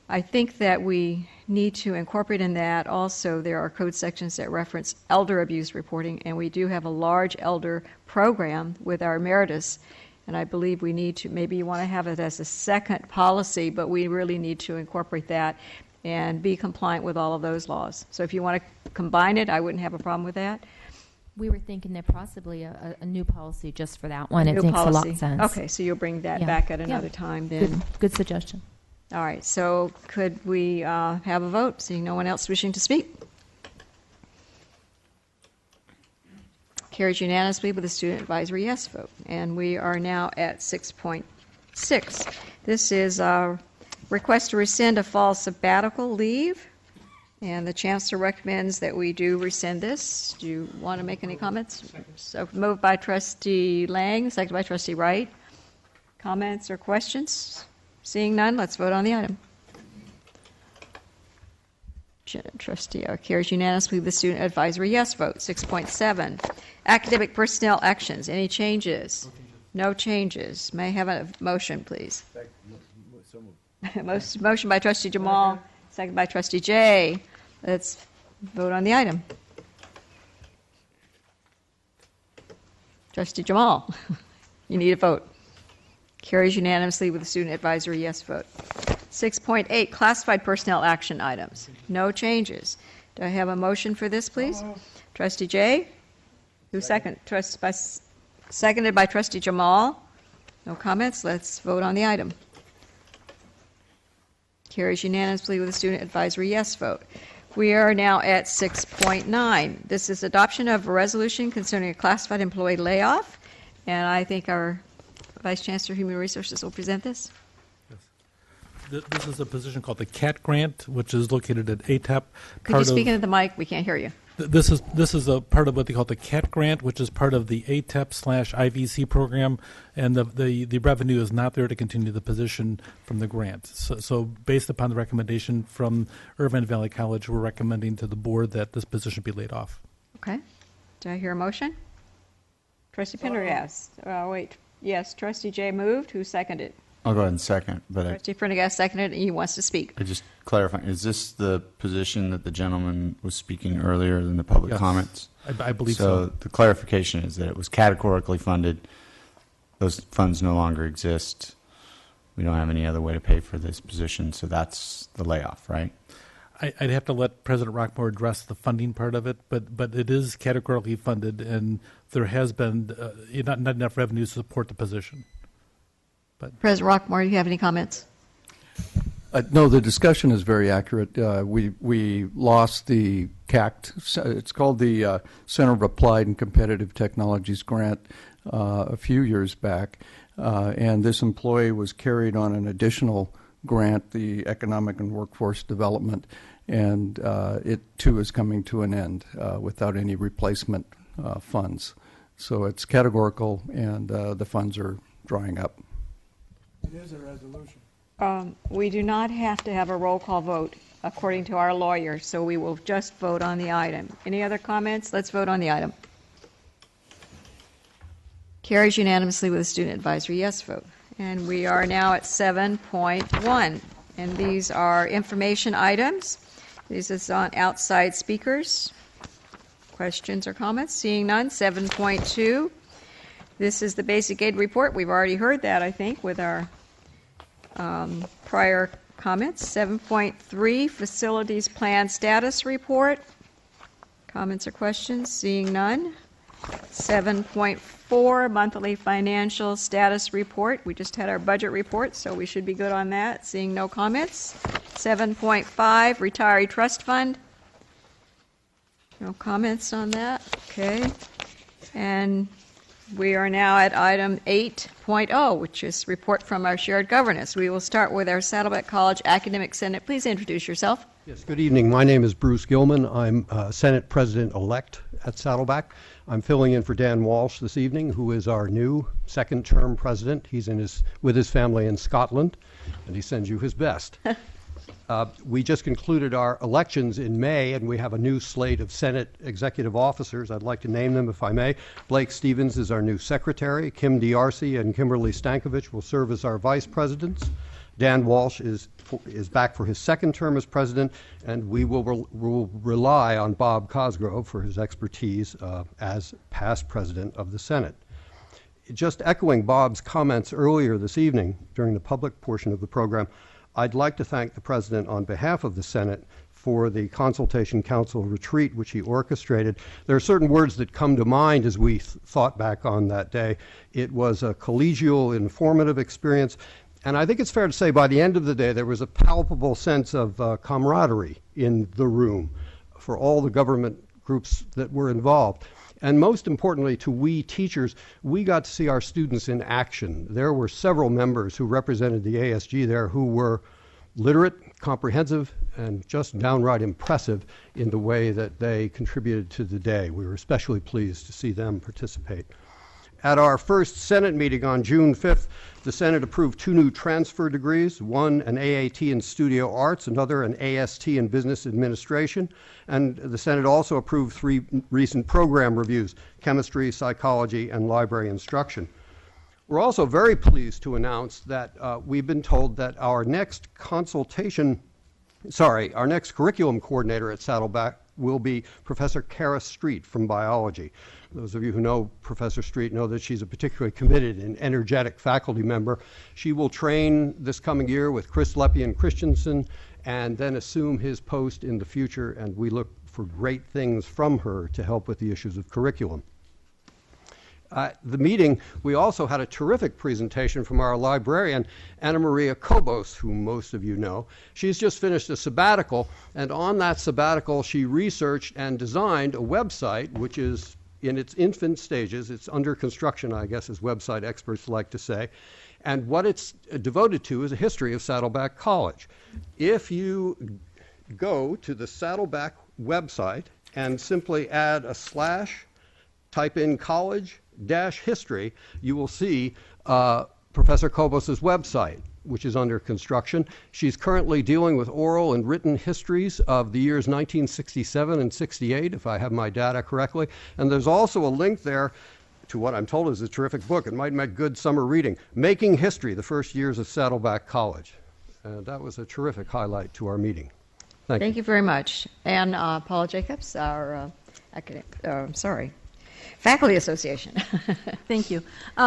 I think that we need to incorporate in that also there are code sections that reference elder abuse reporting, and we do have a large elder program with our Emeritus, and I believe we need to, maybe you want to have it as a second policy, but we really need to incorporate that and be compliant with all of those laws. So if you want to combine it, I wouldn't have a problem with that. We were thinking that possibly a new policy just for that one. It New makes a lot policy. of sense. Okay, so you'll bring that Yeah. back at Yeah. another time then. Good suggestion. All right, so could we have a vote, seeing no one else wishing to speak? Carries unanimously with a student advisory yes vote. And we are now at 6.6. This is a request to rescind a fall sabbatical leave. And the Chancellor recommends that we do rescind this. Do you want to make any comments? So moved by Trustee Lang, seconded by Trustee Wright. Comments or questions? Seeing none, let's vote on the item. Trustee carries unanimously with the student advisory yes vote. 6.7, academic personnel actions. Any changes? No changes. May I have a motion, please? Motion by Trustee Jamal, second by Trustee Jay. Let's vote on the item. Trustee Jamal, you need a vote. Carries unanimously with the student advisory yes vote. 6.8, classified personnel action items. No changes. Do I have a motion for this, please? Trustee Jay? Who second? Seconded by Trustee Jamal. No comments. Let's vote on the item. Carries unanimously with the student advisory yes vote. We are now at 6.9. This is adoption of a resolution concerning a classified employee layoff. And I think our Vice Chancellor of Human Resources will present this. This is a position called the CAT grant, which is located at ATAP. Could you speak into the mic? We can't hear you. This is a part of what they call the CAT grant, which is part of the ATEP/IVC program, and the revenue is not there to continue the position from the grant. So based upon the recommendation from Irvine Valley College, we're recommending to the board that this position be laid off. Okay. Do I hear a motion? Trustee Pendergast. Wait. Yes, Trustee Jay moved. Who seconded? I'll go ahead and second. But Trustee Pendergast seconded, and he wants to speak. I just clarifying, is this the position that the gentleman was speaking earlier in the public comments? I believe so. So the clarification is that it was categorically funded. Those funds no longer exist. We don't have any other way to pay for this position, so that's the layoff, right? I'd have to let President Rockmore address the funding part of it, but it is categorically funded, and there has been not enough revenue to support the position. But President Rockmore, do you have any comments? No, the discussion is very accurate. We lost the CACT. It's called the Center of Applied and Competitive Technologies grant a few years back, and this employee was carried on an additional grant, the Economic and Workforce Development, and it too is coming to an end without any replacement funds. So it's categorical, and the funds are drying up. It is a resolution. We do not have to have a roll call vote according to our lawyer, so we will just vote on the item. Any other comments? Let's vote on the item. Carries unanimously with a student advisory yes vote. And we are now at 7.1, and these are information items. This is on outside speakers. Questions or comments? Seeing none. 7.2. This is the basic aid report. We've already heard that, I think, with our prior comments. 7.3, facilities plan status report. Comments or questions? Seeing none. 7.4, monthly financial status report. We just had our budget report, so we should be good on that. Seeing no comments. 7.5, retiree trust fund. No comments on that. Okay. And we are now at item 8.0, which is report from our shared governance. We will start with our Saddleback College Academic Senate. Please introduce yourself. Yes, good evening. My name is Bruce Gilman. I'm Senate President-elect at Saddleback. I'm filling in for Dan Walsh this evening, who is our new second-term president. He's with his family in Scotland, and he sends you his best. We just concluded our elections in May, and we have a new slate of Senate executive officers. I'd like to name them, if I may. Blake Stevens is our new secretary. Kim D'Arcy and Kimberly Stankovich will serve as our vice presidents. Dan Walsh is back for his second term as president, and we will rely on Bob Cosgrove for his expertise as past president of the Senate. Just echoing Bob's comments earlier this evening during the public portion of the program, I'd like to thank the President on behalf of the Senate for the Consultation Council retreat which he orchestrated. There are certain words that come to mind as we thought back on that day. It was a collegial, informative experience, and I think it's fair to say by the end of the day there was a palpable sense of camaraderie in the room for all the government groups that were involved. And most importantly, to we teachers, we got to see our students in action. There were several members who represented the ASG there who were literate, comprehensive, and just downright impressive in the way that they contributed to the day. We were especially pleased to see them participate. At our first Senate meeting on June 5th, the Senate approved 2 new transfer degrees, one an AAT in Studio Arts, another an AST in Business Administration, and the Senate also approved 3 recent program reviews, Chemistry, Psychology, and Library Instruction. We're also very pleased to announce that we've been told that our next curriculum coordinator at Saddleback will be Professor Kara Street from biology. Those of you who know Professor Street know that she's a particularly committed and energetic faculty member. She will train this coming year with Chris Leppian Christensen and then assume his post in the future, and we look for great things from her to help with the issues of curriculum. At the meeting, we also had a terrific presentation from our librarian, Anna Maria Kobos, whom most of you know. She's just finished a sabbatical, and on that sabbatical, she researched and designed a website, which is in its infant stages. It's under construction, I guess, as website experts like to say. And what it's devoted to is a history of Saddleback College. If you go to the Saddleback website and simply add a /, type in college-history, you will see Professor Kobos' website, which is under construction. She's currently dealing with oral and written histories of the years 1967 and 68, if I have my data correctly. And there's also a link there to what I'm told is a terrific book. It might make good summer reading, Making History, the First Years of Saddleback College. That was a terrific highlight to our meeting. Thank you very much. And Paula Jacobs, our Faculty Association. Thank you.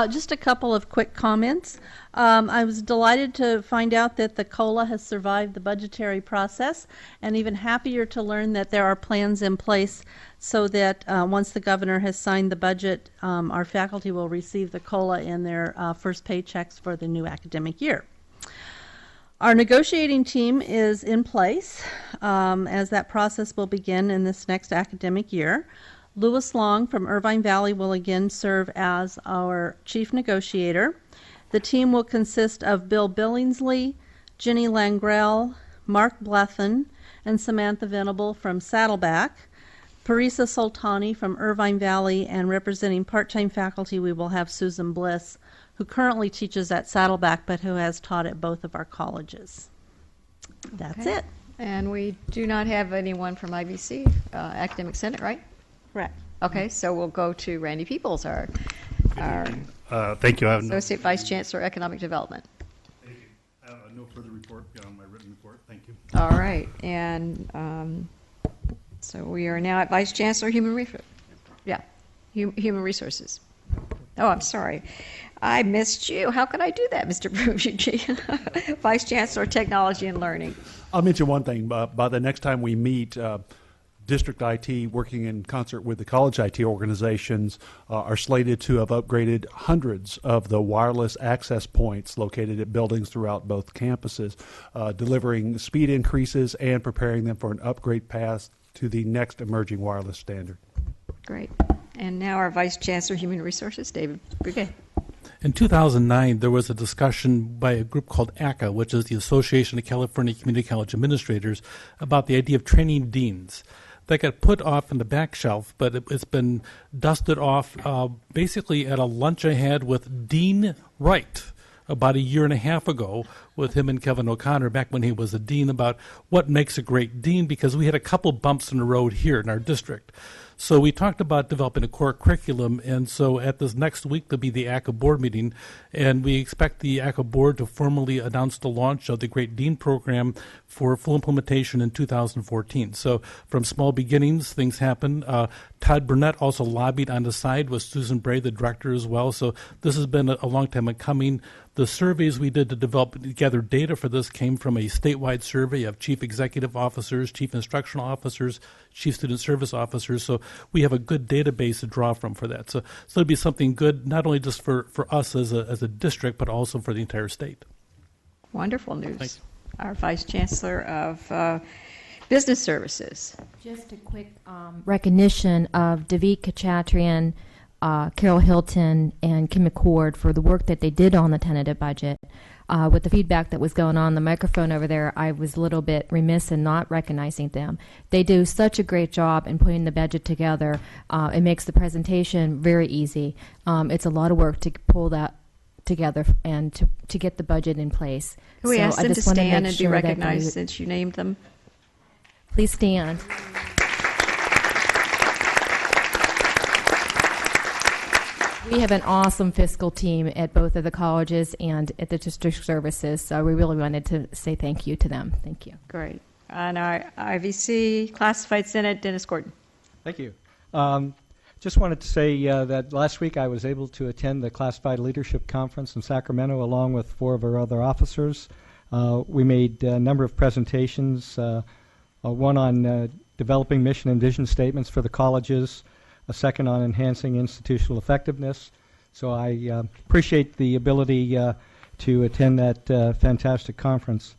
Just a couple of quick comments. I was delighted to find out that the COLA has survived the budgetary process, and even happier to learn that there are plans in place so that once the governor has signed the budget, our faculty will receive the COLA in their first paychecks for the new academic year. Our negotiating team is in place as that process will begin in this next academic year. Lewis Long from Irvine Valley will again serve as our chief negotiator. The team will consist of Bill Billingsley, Jenny Langrell, Mark Blethen, and Samantha Venable from Saddleback. Parisa Soltani from Irvine Valley, and representing part-time faculty we will have Susan Bliss, who currently teaches at Saddleback but who has taught at both of our colleges. That's it. And we do not have anyone from IVC, Academic Senate, right? Correct. Okay, so we'll go to Randy Peoples, our thank you. I have Associate Vice Chancellor, Economic Development. Thank you. I have no further report beyond my written report. Thank you. All right, and so we are now at Vice Chancellor, Human Resources. Human Resources. Oh, I'm sorry. I missed you. How could I do that, Mr. Brugi? Vice Chancellor, Technology and Learning. I'll mention one thing. By the next time we meet, District IT, working in concert with the college IT organizations, are slated to have upgraded hundreds of the wireless access points located at buildings throughout both campuses, delivering speed increases and preparing them for an upgrade path to the next emerging wireless standard. Great. And now our Vice Chancellor, Human Resources, David Bouquet. In 2009, there was a discussion by a group called ACCA, which is the Association of California Community College Administrators, about the idea of training deans. that got put off in the back shelf, but it's been dusted off basically at a lunch I had with Dean Wright about a year and a half ago with him and Kevin O'Connor back when he was a dean about what makes a great dean, because we had a couple bumps in the road here in our district. So we talked about developing a core curriculum, and so at this next week there'll be the ACA board meeting, and we expect the ACA board to formally announce the launch of the Great Dean program for full implementation in 2014. So from small beginnings, things happen. Todd Burnett also lobbied on the side with Susan Bray, the director, as well. So this has been a long time coming. The surveys we did to gather data for this came from a statewide survey of chief executive officers, chief instructional officers, chief student service officers. So we have a good database to draw from for that. So it'll be something good, not only just for us as a district, but also for the entire state. Wonderful news. Thanks. Our Vice Chancellor of Business Services. Just a quick recognition of David Kachatrian, Carol Hilton, and Kim McCord for the work that they did on the tentative budget. With the feedback that was going on the microphone over there, I was a little bit remiss in not recognizing them. They do such a great job in putting the budget together. It makes the presentation very easy. It's a lot of work to pull that together and to get the budget in place. Can we ask them to stand and be sure recognized since you named them? Please stand. We have an awesome fiscal team at both of the colleges and at the district services, so we really wanted to say thank you to them. Thank you. Great. And our IVC Classified Senate, Dennis Gordon. Thank you. Just wanted to say that last week I was able to attend the Classified Leadership Conference in Sacramento along with 4 of our other officers. We made a number of presentations, one on developing mission and vision statements for the colleges, a second on enhancing institutional effectiveness. So I appreciate the ability to attend that fantastic conference.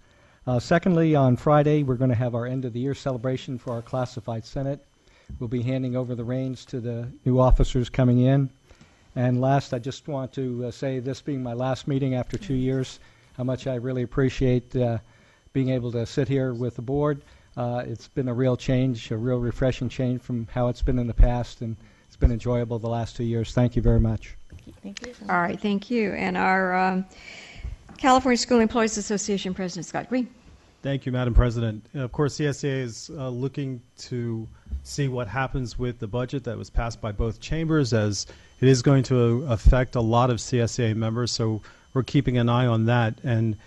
Secondly, on Friday, we're going to have our end-of-the-year celebration for our Classified Senate. We'll be handing over the reins to the new officers coming in. And last, I just want to say, this being my last meeting after 2 years, how much I really appreciate being able to sit here with the board. It's been a real change, a real refreshing change from how it's been in the past, and it's been enjoyable the last 2 years. Thank you very much. Thank you. All right, thank you. And our California School Employees Association President, Scott Green. Thank you, Madam President. Of course, CSA is looking to see what happens with the budget that was passed by both chambers, as it is going to affect a lot of CSA members, so we're keeping an eye on that. And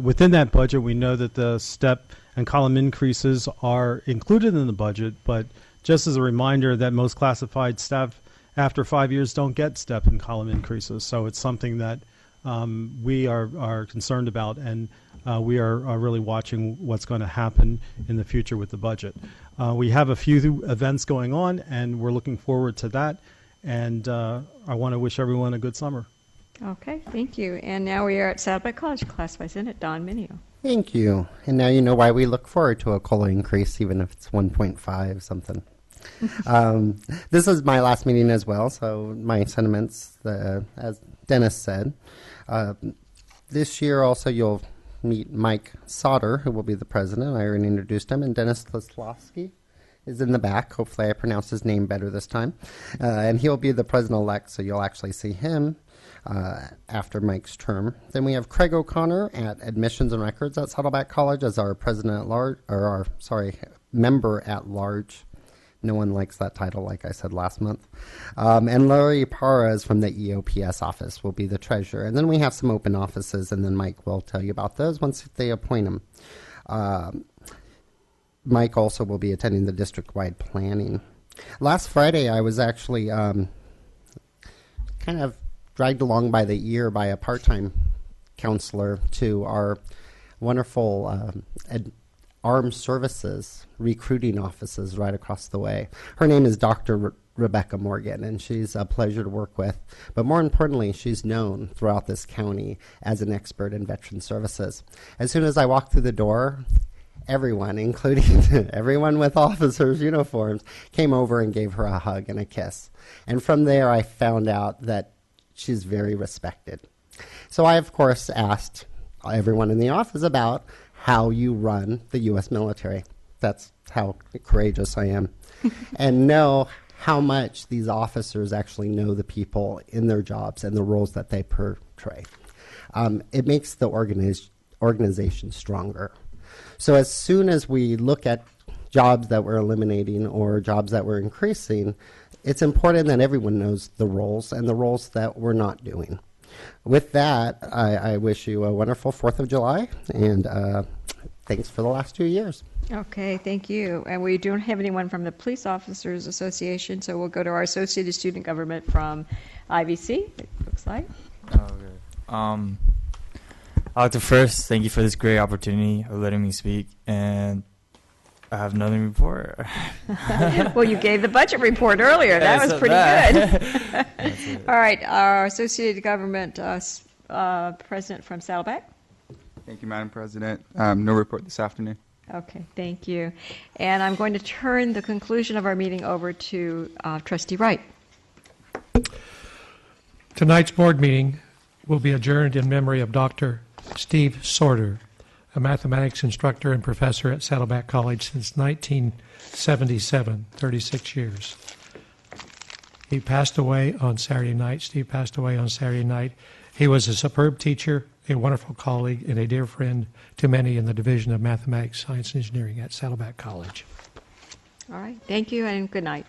within that budget, we know that the step and column increases are included in the budget, but just as a reminder that most classified staff after 5 years don't get step and column increases. So it's something that we are concerned about, and we are really watching what's going to happen in the future with the budget. We have a few events going on, and we're looking forward to that. And I want to wish everyone a good summer. Okay, thank you. And now we are at Saddleback College, Classified Senate, Don Minio. Thank you. And now you know why we look forward to a COLA increase, even if it's 1.5 something. This is my last meeting as well, so my sentiments, as Dennis said. This year also you'll meet Mike Sauter, who will be the president. I already introduced him, and Dennis Tloslavsky is in the back. Hopefully I pronounced his name better this time. And he'll be the president-elect, so you'll actually see him after Mike's term. Then we have Craig O'Connor at Admissions and Records at Saddleback College as our member at large. No one likes that title, like I said last month. And Larry Parras from the EOPS office will be the treasurer. And then we have some open offices, and then Mike will tell you about those once they appoint him. Mike also will be attending the district-wide planning. Last Friday, I was actually kind of dragged along by the ear by a part-time counselor to our wonderful armed services recruiting offices right across the way. Her name is Dr. Rebecca Morgan, and she's a pleasure to work with. But more importantly, she's known throughout this county as an expert in veteran services. As soon as I walked through the door, everyone, including everyone with officers' uniforms, came over and gave her a hug and a kiss. And from there, I found out that she's very respected. So I, of course, asked everyone in the office about how you run the U.S. military. That's how courageous I am. And know how much these officers actually know the people in their jobs and the roles that they portray. It makes the organization stronger. So as soon as we look at jobs that we're eliminating or jobs that we're increasing, it's important that everyone knows the roles and the roles that we're not doing. With that, I wish you a wonderful 4th of July, and thanks for the last 2 years. Okay, thank you. And we don't have anyone from the Police Officers Association, so we'll go to our Associated Student Government from IVC, it looks like. Okay. I'd like to first thank you for this great opportunity of letting me speak, and I have nothing to report. Well, you gave the budget report earlier. That was pretty good. All right, our Associated Government President from Saddleback. Thank you, Madam President. No report this afternoon. Okay, thank you. And I'm going to turn the conclusion of our meeting over to Trustee Wright. Tonight's board meeting will be adjourned in memory of Dr. Steve Sorter, a mathematics instructor and professor at Saddleback College since 1977, 36 years. He passed away on Saturday night. Steve passed away on Saturday night. He was a superb teacher, a wonderful colleague, and a dear friend to many in the Division of Mathematics, Science, and Engineering at Saddleback College. All right, thank you and good night.